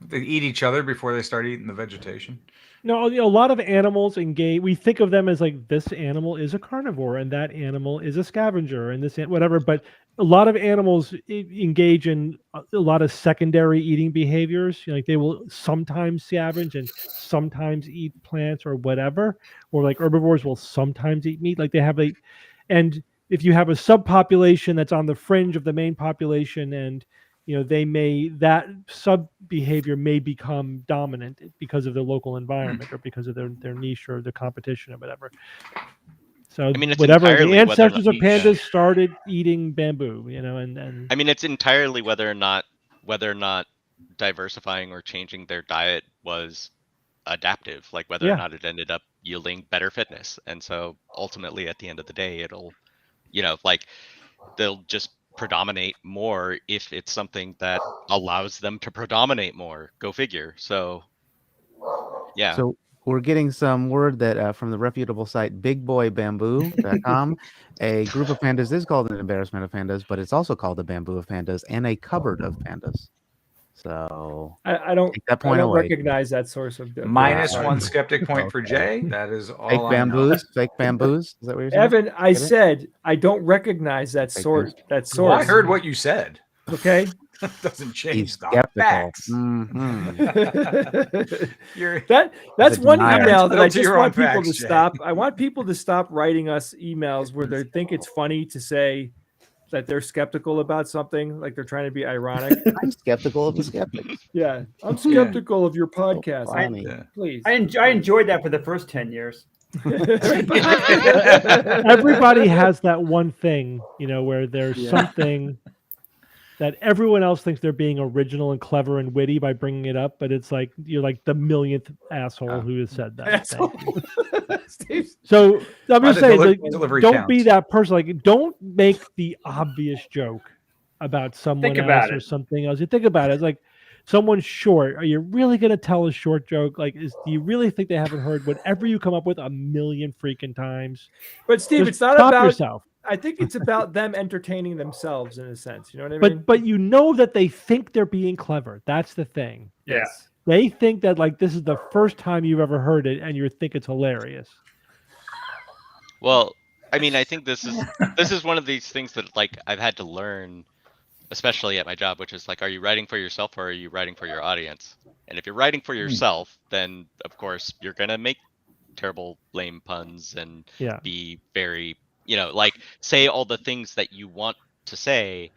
They eat each other before they start eating the vegetation. No, a lot of animals engage. We think of them as like this animal is a carnivore and that animal is a scavenger and this whatever. But a lot of animals engage in a lot of secondary eating behaviors. You know, like they will sometimes scavenge and sometimes eat plants or whatever. Or like herbivores will sometimes eat meat. Like they have and if you have a subpopulation that's on the fringe of the main population and that sub behavior may become dominant because of the local environment or because of their niche or the competition or whatever. So I mean, it's whatever entirely the ancestors whether of or not- pandas started eating bamboo, and I mean, it's entirely whether or not diversifying or changing their diet was adaptive, like whether or not it ended up yielding better fitness. And so ultimately, at the end of the day, it'll, like they'll just predominate more if it's something that allows them to predominate more. Go figure. So, yeah. So we're getting some word that from the reputable site bigboybamboo.com, a group of pandas is called an embarrassment of pandas, but it's also called a bamboo of pandas and a cupboard of pandas. So I don't take that point I don't away. recognize that source of Minus data. 1 skeptic point for Okay. Jay. That is all Fake I know. bamboos. Is that what you're saying? Evan, I Get it? said I don't recognize that Fake source. news. That Well, I source. heard what you said. Okay. Doesn't change He's the skeptical. facts. You're That's a one denier. email that I Entitled to just your want own people to facts, Jay. stop. I want people to stop writing us emails where they think it's funny to say that they're skeptical about something, like they're trying to be ironic. I'm skeptical of the skeptics. Yeah, I'm skeptical of your podcast. Funny. Yeah. Please. I enjoyed that for the first 10 years. everybody has that one thing, where there's Yeah. something that everyone else thinks they're being original and clever and witty by bringing it up, but it's like you're like the millionth asshole who has said that. Asshole. Steve. So I'm By just the saying, like, delivery don't be counts. that person. Like, don't make the obvious joke about someone Think else about or it. something else. You think about it. It's like someone's short. Are you really going to tell a short joke? Like, do you really think they haven't heard whatever you come up with a million freaking times? But Steve, Just it's not stop about yourself. I think it's about them entertaining themselves in a sense. You know what I mean? But you know that they think they're being clever. That's the thing. Yes. They think that like this is the first time you've ever heard it, and you think it's hilarious. Well, I mean, I think this is one of these things that like I've had to learn, especially at my job, which is like, are you writing for yourself or are you writing for your audience? And if you're writing for yourself, then of course you're gonna make terrible, lame puns and be very, like say all the things that you want to say,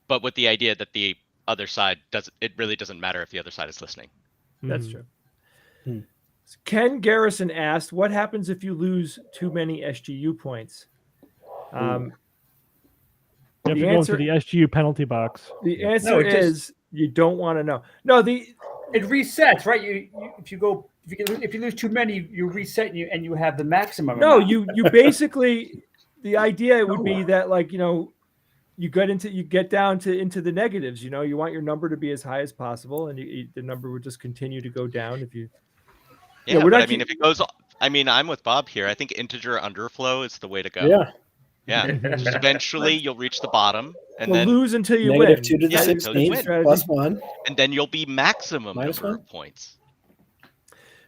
but with the idea that the other side it really doesn't matter if the other side is listening. That's true. Ken Garrison asked, what happens if you lose too many SGU points? You have The to go into the SGU penalty box. The answer is you don't want to know. No, it resets, right? If you lose too many, you reset and you have the maximum. No, amount. you basically the idea would be that like you get down to into the negatives. You want your number to be as high as possible, and the number would just continue to go down if you. Yeah, but I mean, if it goes, I mean, I'm with Bob here. I think integer underflow is the way to go. Yeah. Yeah. Just eventually you'll reach the bottom and Well, then lose until you Negative win. 2 to the until you 16th win. plus 1. And then you'll be maximum Minus number 1. of points.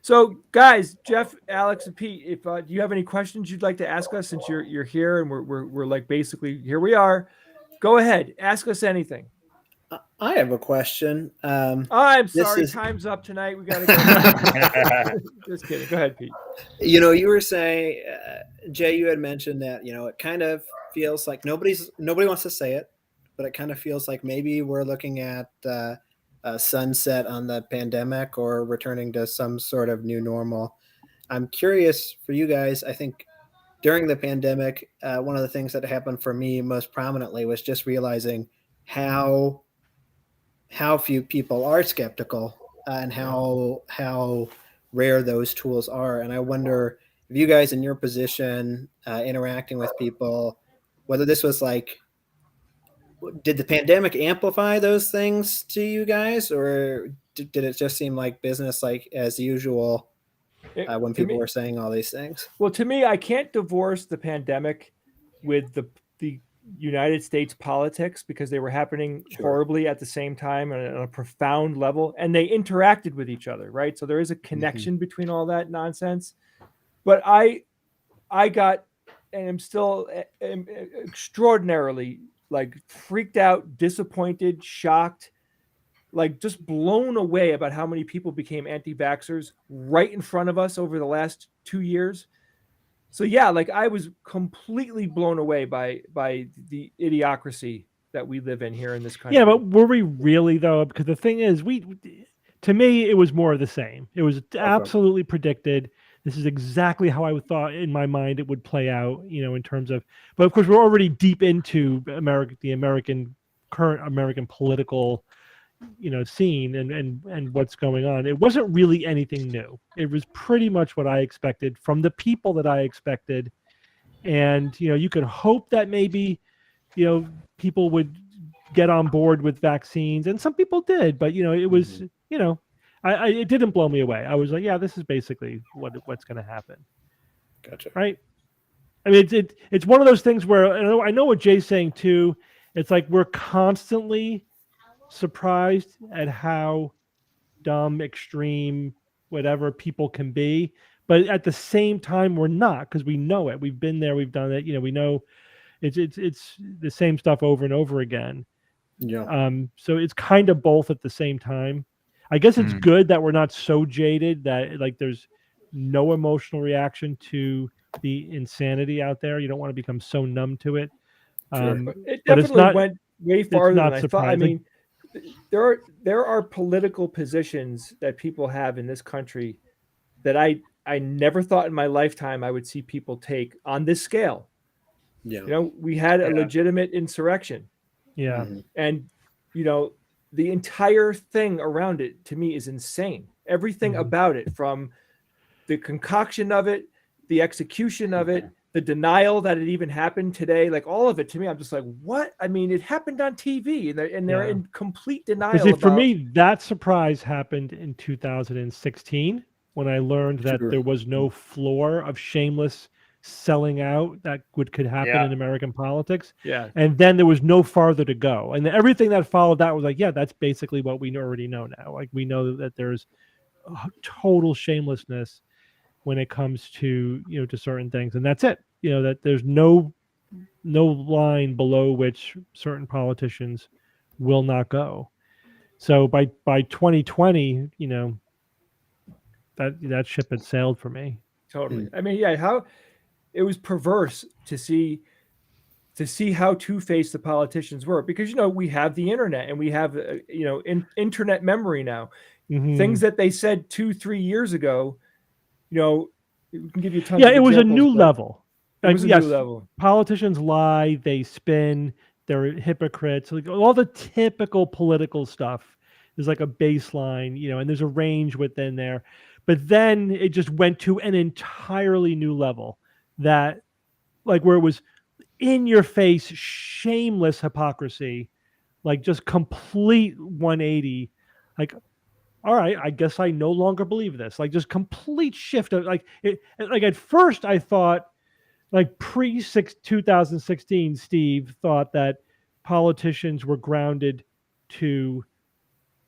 So, guys, Jeff, Alex, and Pete, if do you have any questions you'd like to ask us since you're here and we're like basically here we are. Go ahead, ask us anything. I have a question. I'm sorry, time's up tonight. We got to go. Just kidding. Go ahead, Pete. You were saying, Jay, you had mentioned that it kind of feels like nobody wants to say it, but it kind of feels like maybe we're looking at a sunset on the pandemic or returning to some sort of new normal. I'm curious for you guys. I think during the pandemic, one of the things that happened for me most prominently was just realizing how how few people are skeptical and how rare those tools are. And I wonder if you guys in your position, interacting with people, whether this was like, did the pandemic amplify those things to you guys, or did it just seem like business like as usual when people were saying all these things? Well, to me, I can't divorce the pandemic with the United States politics, because they were happening horribly at the same time and on a profound level, and they interacted with each other, right? So there is a connection between all that nonsense. But I got, and I'm still extraordinarily like freaked out, disappointed, shocked, like just blown away about how many people became anti-vaxxers right in front of us over the last 2 years. So yeah, like I was completely blown away by the idiocracy that we live in here in this country. Yeah, but were we really though? Because the thing is, to me, it was more of the same. It was absolutely predicted. This is exactly how I thought in my mind it would play out, in terms of, but of course we're already deep into current American political, scene and what's going on. It wasn't really anything new. It was pretty much what I expected from the people that I expected. And, you could hope that maybe, people would get on board with vaccines, and some people did, but, it was, it didn't blow me away. I was like, yeah, this is basically what's going to happen. Gotcha. Right. I mean, it's one of those things where I know what Jay's saying too. It's like we're constantly surprised at how dumb, extreme, whatever people can be, but at the same time we're not, because we know it. We've been there, we've done it. We know it's the same stuff over and over again. Yeah. So it's kind of both at the same time. I guess it's good that we're not so jaded that like there's no emotional reaction to the insanity out there. You don't want to become so numb to it. It definitely went way farther than I thought. I mean, there are political positions that people have in this country that I never thought in my lifetime I would see people take on this scale. Yeah. We had a legitimate insurrection. Yeah. And, the entire thing around it to me is insane. Everything about it, from the concoction of it, the execution of it, the denial that it even happened today, like all of it to me, I'm just like, what? I mean, it happened on TV and they're in complete denial. For me, that surprise happened in 2016 when I learned that there was no floor of shameless selling out that could happen in American politics. Yeah. And then there was no farther to go. And everything that followed that was like, yeah, that's basically what we already know now. Like we know that there's total shamelessness when it comes to, to certain things. And that's it. That there's no line below which certain politicians will not go. So by 2020, that ship had sailed for me. Totally. I mean, yeah, how it was perverse to see how two-faced the politicians were, because we have the internet and we have internet memory now. Things that they said 2-3 years ago, we can give you tons of it was a examples, new level. It was a new level. Politicians lie, they spin, they're hypocrites, like all the typical political stuff. There's like a baseline, and there's a range within there. But then it just went to an entirely new level, that like where it was in your face, shameless hypocrisy, like just complete 180. Like, all right, I guess I no longer believe this. Like just complete shift of like at first I thought, like pre-2016, Steve thought that politicians were grounded to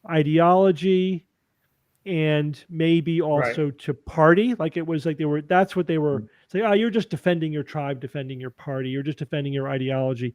ideology and maybe also to party. Like it was like that's what they were saying. Oh, you're just defending your tribe, defending your party, you're just defending your ideology.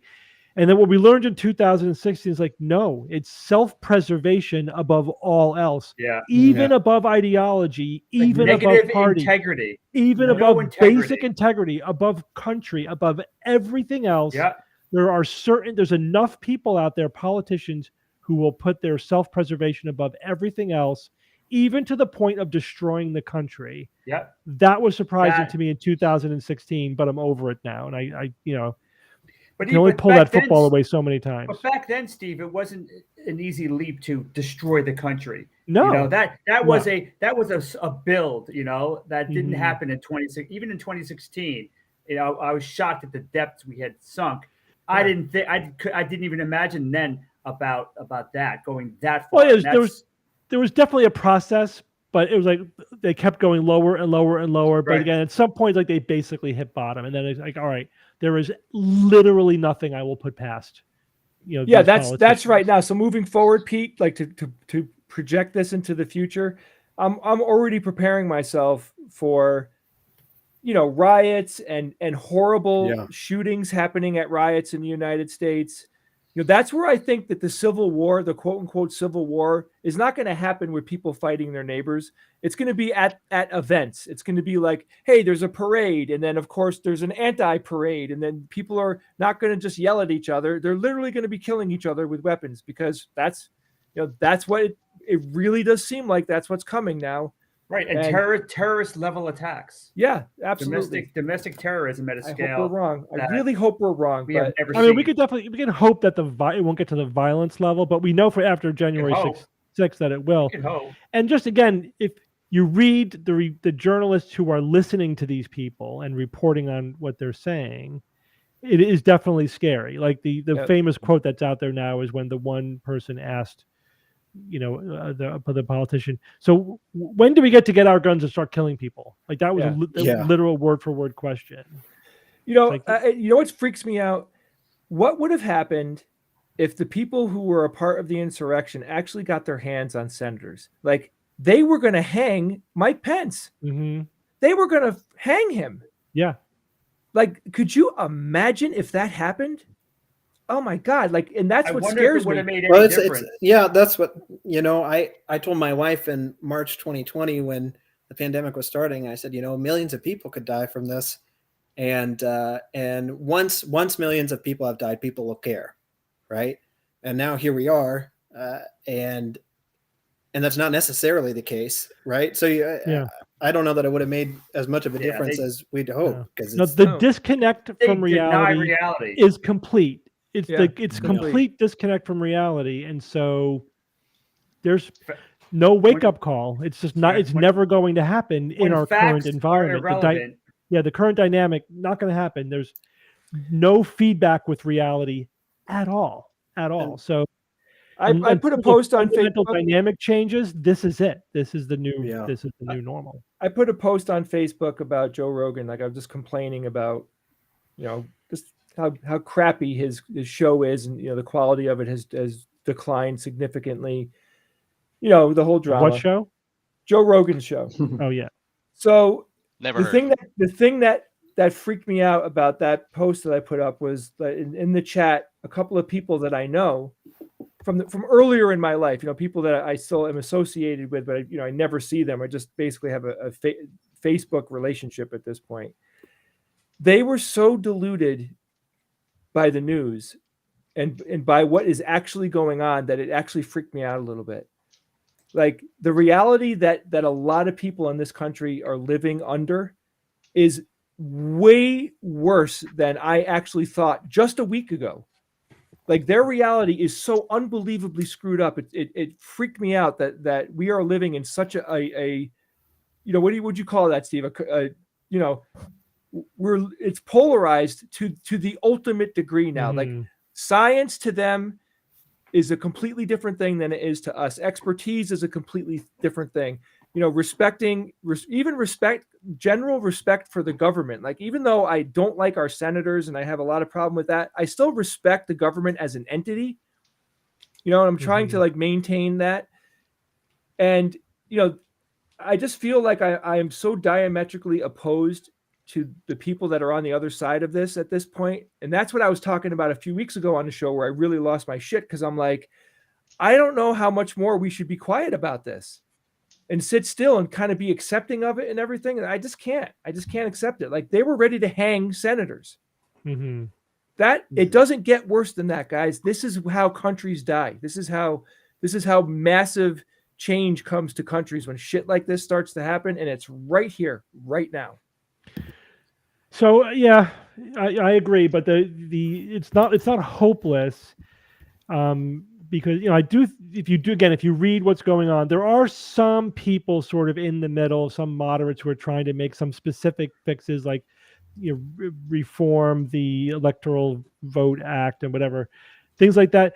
And then what we learned in 2016 is like, no, it's self-preservation above all else. Yeah. Even above ideology, even above party, integrity, even above basic integrity, above country, above everything else. Yeah. There's enough people out there, politicians, who will put their self-preservation above everything else, even to the point of destroying the country. Yeah. That was surprising to me in 2016, but I'm over it now. And I But You can only but pull back that football then, away so many times. But back then, Steve, it wasn't an easy leap to destroy the country. No, You know, that was No. a build, you know, that didn't Mhm. happen in 26, even in 2016. You know, I was shocked at the depths we had sunk. I didn't think I didn't even imagine then about that going that far. Well, And there was definitely a process, but it was like they kept going lower and lower and lower. But Right. again, at some point, like they basically hit bottom, and then it's like, all right, there is literally nothing I will put past. You know, Yeah, these that's politicians. right now. So moving forward, Pete, like to project this into the future, I'm already preparing myself for, you know, riots and horrible Yeah. shootings happening at riots in the United States. You know, that's where I think that the Civil War, the quote unquote Civil War, is not going to happen with people fighting their neighbors. It's going to be at events. It's going to be like, hey, there's a parade, and then of course there's an anti-parade, and then people are not going to just yell at each other. They're literally going to be killing each other with weapons, because that's, you know, that's what it really does seem like. That's what's coming now. right. And terrorist level attacks. Yeah, absolutely. Domestic terrorism at a I hope scale. we're wrong. I that really hope we're wrong. We have But never I mean, seen. we can hope that it won't get to the violence level, but we know for after January hope. 6th that it will. We can hope. And just again, if you read the journalists who are listening to these people and reporting on what they're saying, it is definitely scary. Like the Yep. famous quote that's out there now is when the one person asked, you know, the politician, so when do we get to get our guns and start killing people? Like that was Yeah. a literal word for word question. you know, Like- you know what freaks me out? What would have happened if the people who were a part of the insurrection actually got their hands on senators? Like, they were going to hang Mike Pence. Mm-hmm. They were going to hang him. Yeah. Like, could you imagine if that happened? Oh my God! Like, and that's I what wonder scares if it would me. have made any Well, it's difference. yeah, that's what, you know, I told my wife in March 2020 when the pandemic was starting, I said, you know, millions of people could die from this. And once millions of people have died, people will care. Right. And now here we are. And that's not necessarily the case. Right. So Yeah. I don't know that it would have made as much of a difference as we'd hope, because No, it's the disconnect They from deny reality reality. is complete. It's Yeah, it's complete. complete disconnect from reality, and so there's no wake up call. It's just not. Right. It's never going to happen in When our facts current are environment. irrelevant. The current dynamic not going to happen. There's no feedback with reality at all. So I put a until the post on fundamental Facebook. dynamic changes. This is it. This is the new. Yeah. This is the new normal. I put a post on Facebook about Joe Rogan. Like, I was just complaining about, you know, just how crappy his show is, and you know the quality of it has declined significantly. You know, the whole drama. What show? Joe Rogan's show. Oh yeah. So Never the heard. thing that freaked me out about that post that I put up was that in the chat, a couple of people that I know from earlier in my life, you know, people that I still am associated with, but I never see them. I just basically have a Facebook relationship at this point. They were so deluded by the news and by what is actually going on that it actually freaked me out a little bit. Like, the reality that a lot of people in this country are living under is way worse than I actually thought just a week ago. Like, their reality is so unbelievably screwed up. It freaked me out that we are living in such a you know, what would you call that, Steve? You know, it's polarized to the ultimate degree now. Like, Mhm. science to them is a completely different thing than it is to us. Expertise is a completely different thing. You know, general respect for the government. Like, even though I don't like our senators and I have a lot of problem with that, I still respect the government as an entity. You know, and I'm trying to like maintain that. And, you know, I just feel like I am so diametrically opposed to the people that are on the other side of this at this point. And that's what I was talking about a few weeks ago on the show, where I really lost my shit, because I'm like, I don't know how much more we should be quiet about this and sit still and kind of be accepting of it and everything. And I just can't accept it. Like, they were ready to hang senators. Mhm. That it doesn't get worse than that, guys. This is how countries die. This is how massive change comes to countries, when shit like this starts to happen, and it's right here, right now. So yeah, I agree, but it's not hopeless, because I do. If you read what's going on, there are some people sort of in the middle, some moderates who are trying to make some specific fixes, like reform the Electoral Vote Act and whatever. Things like that.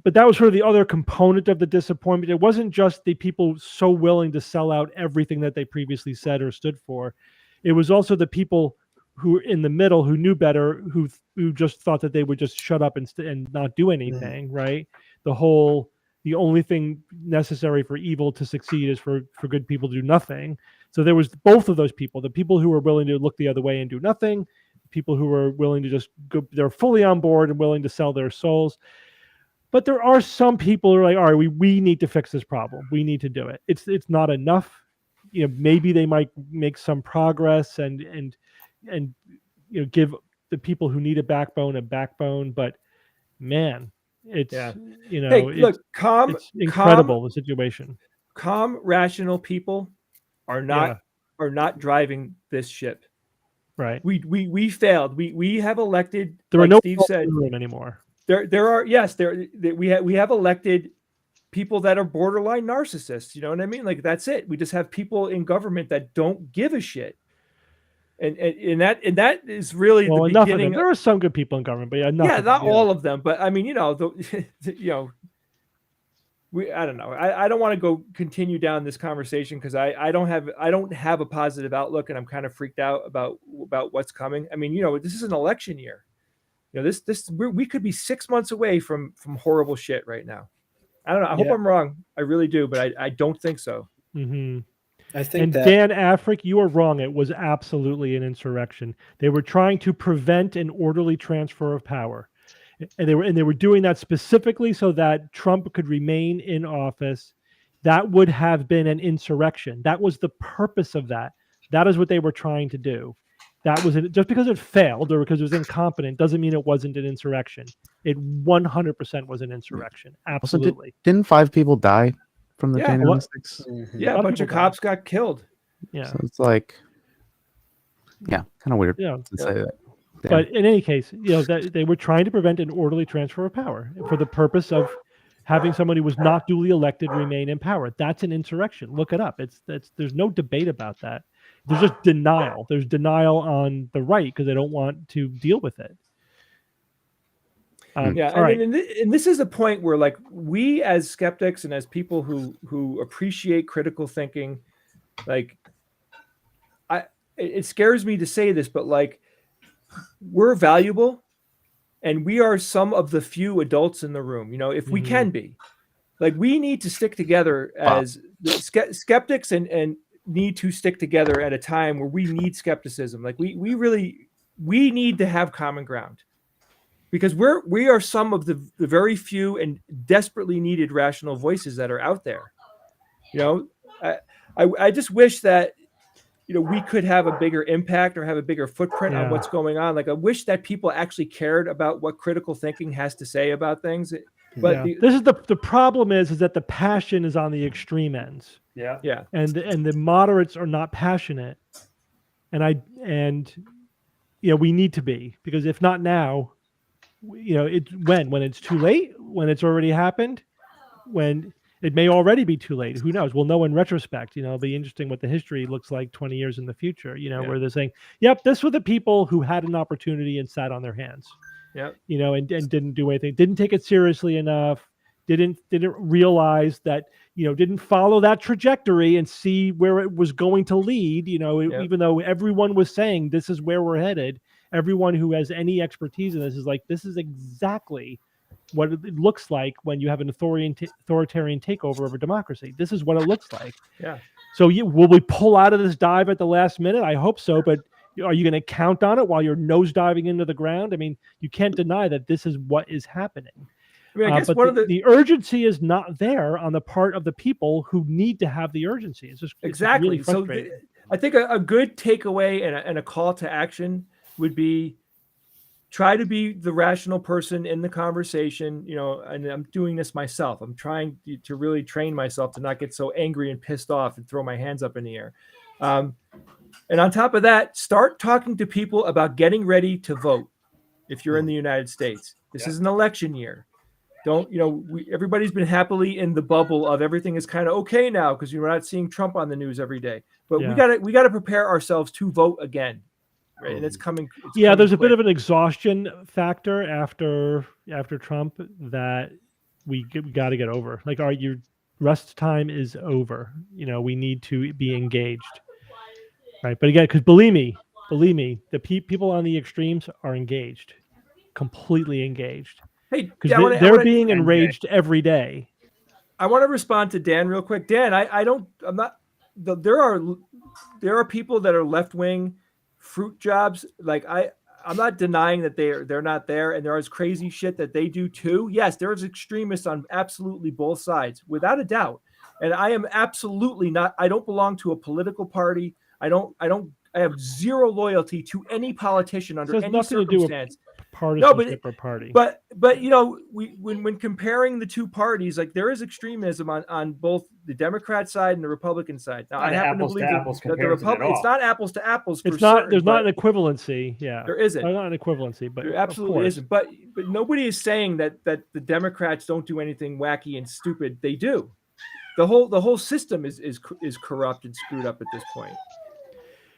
But that was sort of the other component of the disappointment. It wasn't just the people so willing to sell out everything that they previously said or stood for. It was also the people who were in the middle, who knew better, who just thought that they would just shut up and not do anything, right? The only thing necessary for evil to succeed is for good people to do nothing. So there was both of those people, the people who were willing to look the other way and do nothing, people who were willing to just go, they're fully on board and willing to sell their souls. But there are some people who are like, all right, we need to fix this problem. We need to do it. It's not enough. Maybe they might make some progress and give the people who need a backbone. But man, it's look, it's incredible, the situation. Calm, rational people are not driving this ship. Right. We failed. We have elected. There are like no Steve said in the room anymore. We have elected people that are borderline narcissists. You know what I mean? Like, that's it. We just have people in government that don't give a shit. And that is really the beginning. There are some good people in government, but not all of them. But I mean, I don't know. I don't want to continue down this conversation because I don't have a positive outlook, and I'm kind of freaked out about what's coming. I mean, this is an election year. We could be 6 months away from horrible shit right now. I don't know. I hope I'm wrong. I really do, but I don't think so. Mm-hmm. I think and Dan Afric, you are wrong. It was absolutely an insurrection. They were trying to prevent an orderly transfer of power. And they were doing that specifically so that Trump could remain in office. That would have been an insurrection. That was the purpose of that. That is what they were trying to do. That was it. Just because it failed or because it was incompetent doesn't mean it wasn't an insurrection. It 100% was an insurrection. Absolutely. Didn't 5 people die from the January 6th? Yeah, a bunch of cops got killed. Yeah. So it's like, kind of weird to say that. Yeah. But in any case, that they were trying to prevent an orderly transfer of power for the purpose of having somebody who was not duly elected remain in power. That's an insurrection. Look it up. There's no debate about that. There's just denial. There's denial on the right because they don't want to deal with it. And this is a point where, like, we as skeptics and as people who appreciate critical thinking, like, it scares me to say this, but like, we're valuable, and we are some of the few adults in the room. If we can be, like, we need to stick together as skeptics and need to stick together at a time where we need skepticism. Like, we need to have common ground. Because we are some of the very few and desperately needed rational voices that are out there. I just wish that we could have a bigger impact or have a bigger footprint on what's going on. Like, I wish that people actually cared about what critical thinking has to say about things. But this is the problem is that the passion is on the extreme ends. Yeah. And the moderates are not passionate. And we need to be, because if not now, when it's too late, when it's already happened, when it may already be too late. Who knows? We'll know in retrospect. It'll be interesting what the history looks like 20 years in the future, where they're saying, yep, this were the people who had an opportunity and sat on their hands. Yeah. And didn't do anything, didn't take it seriously enough, didn't realize that, didn't follow that trajectory and see where it was going to lead, even though everyone was saying this is where we're headed. Everyone who has any expertise in this is like, this is exactly what it looks like when you have an authoritarian takeover of a democracy. This is what it looks like. Yeah. So will we pull out of this dive at the last minute? I hope so. But are you going to count on it while you're nosediving into the ground? I mean, you can't deny that this is what is happening. I mean, I guess but the urgency is not there on the part of the people who need to have the urgency. It's just exactly. It's really frustrating. I think a good takeaway and a call to action would be, try to be the rational person in the conversation, and I'm doing this myself. I'm trying to really train myself to not get so angry and pissed off and throw my hands up in the air. And on top of that, start talking to people about getting ready to vote if you're in the United States. This is an election year. Don't, everybody's been happily in the bubble of everything is kind of okay now because you're not seeing Trump on the news every day. But we gotta prepare ourselves to vote again. Right. And it's coming. There's a bit of an exhaustion factor after Trump that we got to get over. Like, your rest time is over. We need to be engaged. Right. But again, because believe me, the people on the extremes are engaged, completely engaged. Hey, because they're being enraged every day. I want to respond to Dan real quick. Dan, there are people that are left-wing fruit jobs. Like I'm not denying that they're not there, and there is crazy shit that they do too. Yes, there's extremists on absolutely both sides, without a doubt. And I am absolutely not. I don't belong to a political party. I have zero loyalty to any politician under any circumstance. Partisanship or party. But when comparing the two parties, like there is extremism on both the Democrat side and the Republican side. Now, I happen to believe that the Republican, it's not apples to apples. It's not. There's not an equivalency. Yeah, there isn't. There's not an equivalency, but there absolutely isn't. But nobody is saying that the Democrats don't do anything wacky and stupid. They do. The whole system is corrupt and screwed up at this point.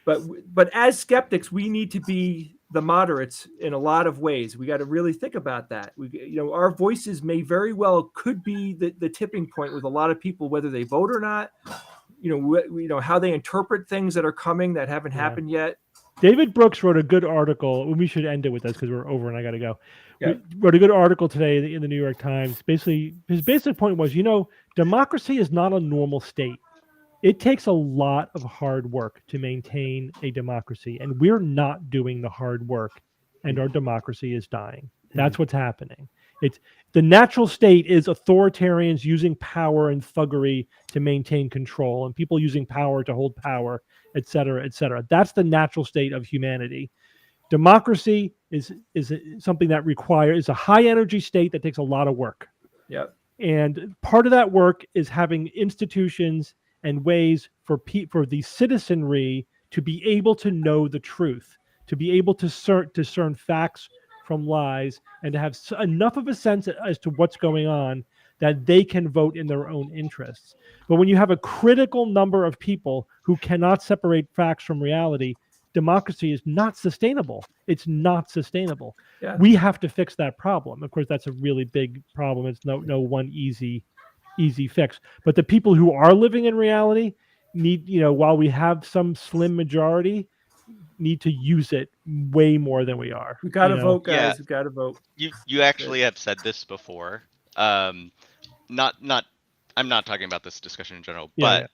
But as skeptics, we need to be the moderates in a lot of ways. We got to really think about that. Our voices may very well could be the tipping point with a lot of people, whether they vote or not. How they interpret things that are coming that haven't happened yet. David Brooks wrote a good article. We should end it with this because we're over and I got to go. Yeah. Wrote a good article today in the New York Times. Basically, his basic point was, democracy is not a normal state. It takes a lot of hard work to maintain a democracy, and we're not doing the hard work, and our democracy is dying. That's what's happening. It's the natural state is authoritarians using power and thuggery to maintain control, and people using power to hold power, et cetera, et cetera. That's the natural state of humanity. Democracy is something that is a high energy state that takes a lot of work. Yep. And part of that work is having institutions and ways for the citizenry to be able to know the truth, to be able to discern facts from lies, and to have enough of a sense as to what's going on that they can vote in their own interests. But when you have a critical number of people who cannot separate facts from reality, democracy is not sustainable. It's not sustainable. Yeah. We have to fix that problem. Of course, that's a really big problem. It's no one easy fix. But the people who are living in reality need, while we have some slim majority, need to use it way more than we are. We got to vote, guys. Yeah. We got to vote. You actually have said this before. I'm not talking about this discussion in general, but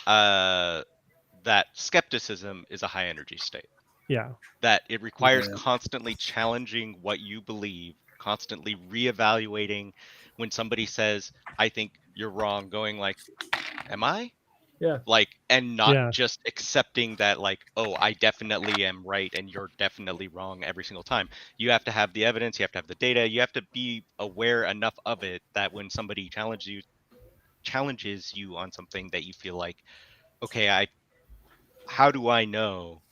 that skepticism is a high energy state. Yeah. That it requires constantly challenging what you believe, constantly reevaluating. When somebody says, I think you're wrong, going like, am I? Yeah. Like, and not just accepting that, like, oh, I definitely am right and you're definitely wrong every single time. You have to have the evidence, you have to have the data, you have to be aware enough of it that when somebody challenges you on something that you feel like, okay, how do I know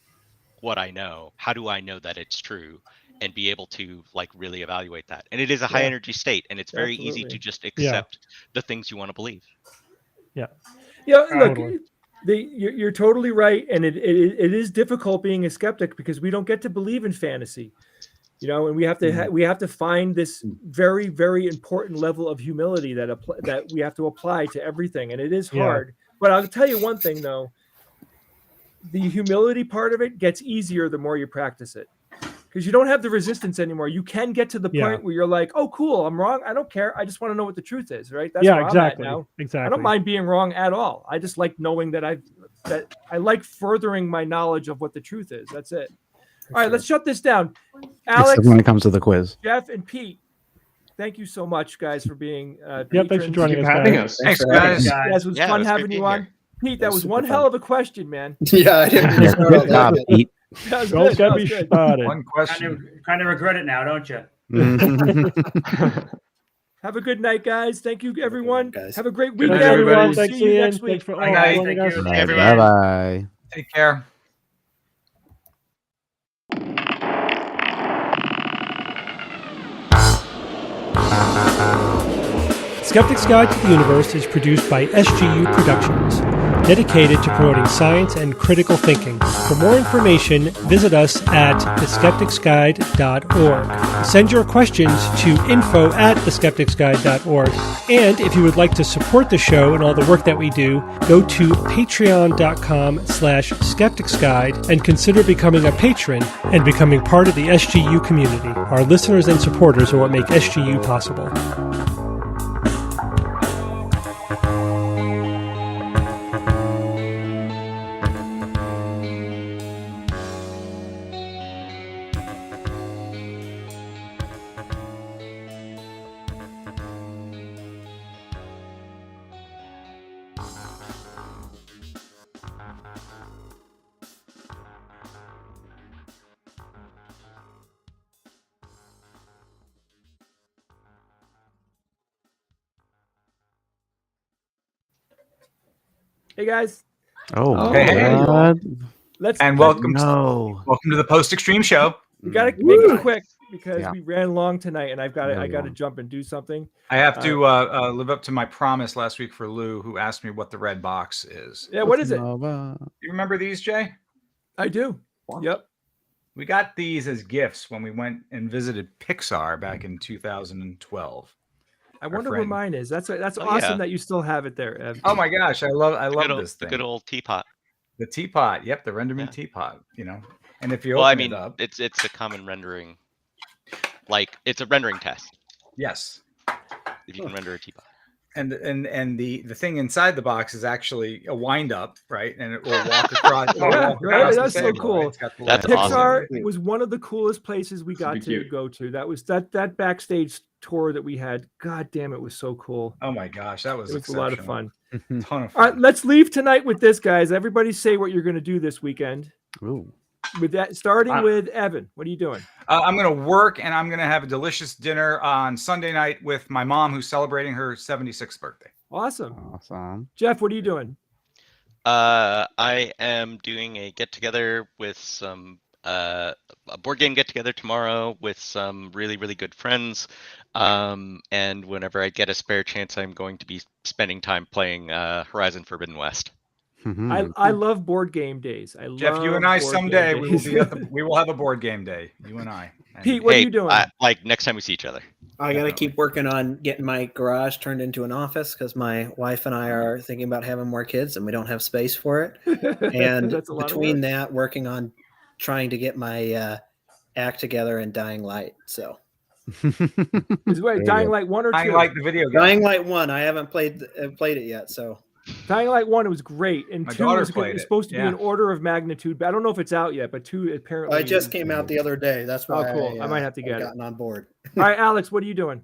what I know? How do I know that it's true? And be able to like really evaluate that. And it is a high energy state, and it's very easy to just accept the things you want to believe. Yeah. Yeah. Look, you're totally right, and it is difficult being a skeptic because we don't get to believe in fantasy, and we have to we have to find this very, very important level of humility that we have to apply to everything, and it is hard. But I'll tell you one thing though: the humility part of it gets easier the more you practice it. Because you don't have the resistance anymore. You can get to the point where you're like, oh, cool, I'm wrong. I don't care. I just want to know what the truth is, right? That's where exactly. I'm at now. Exactly. I don't mind being wrong at all. I just like knowing that I like furthering my knowledge of what the truth is. That's it. All right, let's shut this down. Alex, except when it comes to the quiz. Jeff, and Pete, thank you so much, guys, for being thanks for joining us. Thanks, guys. It was fun having you on. Pete, that was one hell of a question, man. Yeah, I didn't. Good job, Pete. That was Don't good. get That me was good. started. One question. Kind of regret it now, don't you? Have a good night, guys. Thank you, everyone. Guys. Have a great Good weekend. night, everybody. See Thanks, you Ian. next week. Thanks for all Bye, guys. joining Thank us. you. Bye bye. Take care. Skeptics Guide to the Universe is produced by SGU Productions, dedicated to promoting science and critical thinking. For more information, visit us at theskepticsguide.org. Send your questions to info@theskepticsguide.org. And if you would like to support the show and all the work that we do, go to patreon.com/skepticsguide and consider becoming a patron and becoming part of the SGU community. Our listeners and supporters are what make SGU possible. Hey guys, Oh, Hey. what? let's And welcome No. to the Post Extreme Show. We gotta make it quick because Yeah. we ran long tonight, and I gotta Really gotta long. jump and do something. I have to live up to my promise last week for Lou, who asked me what the red box is. Yeah, what is it? Do you remember these, Jay? I do. Yep. We got these as gifts when we went and visited Pixar back in 2012. I wonder where friend. mine is. That's Oh, awesome yeah. that you still have it there, Ev. Oh my gosh, I love Good old, this thing. good old teapot. The teapot. Yep, the render me Yeah. teapot. You know, and if you Well, open I mean, it up, it's a common rendering. Like, it's a rendering test. yes. If you can render a teapot. And the thing inside the box is actually a wind up, right? And it will walk across. Yeah, right? That's so cool. It's got the That's little- Pixar awesome. was one of the coolest places we got Super to cute. go to. That was that backstage tour that we had. God damn, it was so cool. Oh my gosh, that was It was a lot of exceptional. fun. Ton of All right, fun. let's leave tonight with this, guys. Everybody say what you're going to do this weekend. Ooh. With that, starting with Evan. What are you doing? I'm going to work, and I'm going to have a delicious dinner on Sunday night with my mom, who's celebrating her 76th birthday. Awesome. Awesome. Jeff, what are you doing? I am doing a get together with some a board game get together tomorrow with some really good friends. And whenever I get a spare chance, I'm going to be spending time playing Horizon Forbidden West. I love board game days. Jeff, you and I someday we will have a board game day. You and I. And Pete, what are you doing? Like next time we see each other. I got to keep working on getting my garage turned into an office because my wife and I are thinking about having more kids and we don't have space for it. And That's a lot of between work. that, working on trying to get my act together in Dying Light. So Is wait, Dying Light 1 or 2? I like the video game. Dying Light 1, I haven't played it yet. So Dying Light 1, it was great. And My 2 daughter was played it. supposed to be Yeah. an order of magnitude, but I don't know if it's out yet. But 2 apparently. it just came out the other day. That's why cool. I might have to get it. gotten on board. All right, Alex, what are you doing?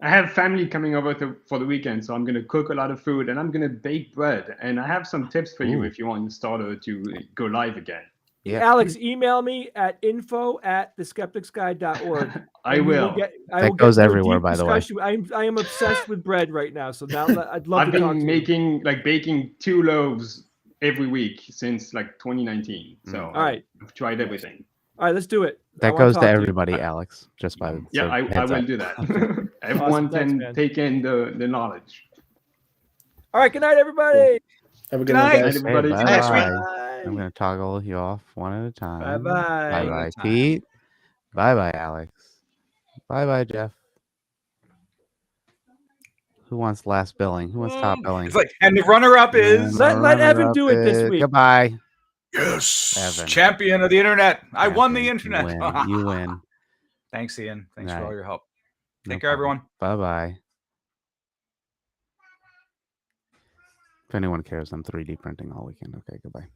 I have family coming over for the weekend, so I'm going to cook a lot of food and I'm going to bake bread. And I have some tips for you if you want your starter to go live again. Yeah. Alex, email me at info@theskepticsguide.org. I will. That goes everywhere, by the way. I am obsessed with bread right now, so now I'd love I've to talk to been baking 2 loaves every week since like 2019. So All right. I've tried everything. All right, let's do it. I That wanna goes talk to you. everybody, Alex. Just by Yeah, I will do that. Everyone Thanks, can man. take in the knowledge. All right, good night, everybody. Have a Good good night, night. guys. Hey, Everybody. bye Next week. bye. I'm gonna toggle you off one at a time. Bye-bye. Bye One bye, at a time. Pete. Bye bye, Alex. Bye bye, Jeff. Who wants last billing? Who wants top billing? It's like, and the runner-up is Let Evan do it this week. Goodbye. yes, Evan. champion of the internet. I won the Evan, internet. You win. You win. Thanks, Ian. Thanks for Right. all your help. No Take care, problem. everyone. Bye bye. If anyone cares, I'm 3D printing all weekend. Okay, goodbye.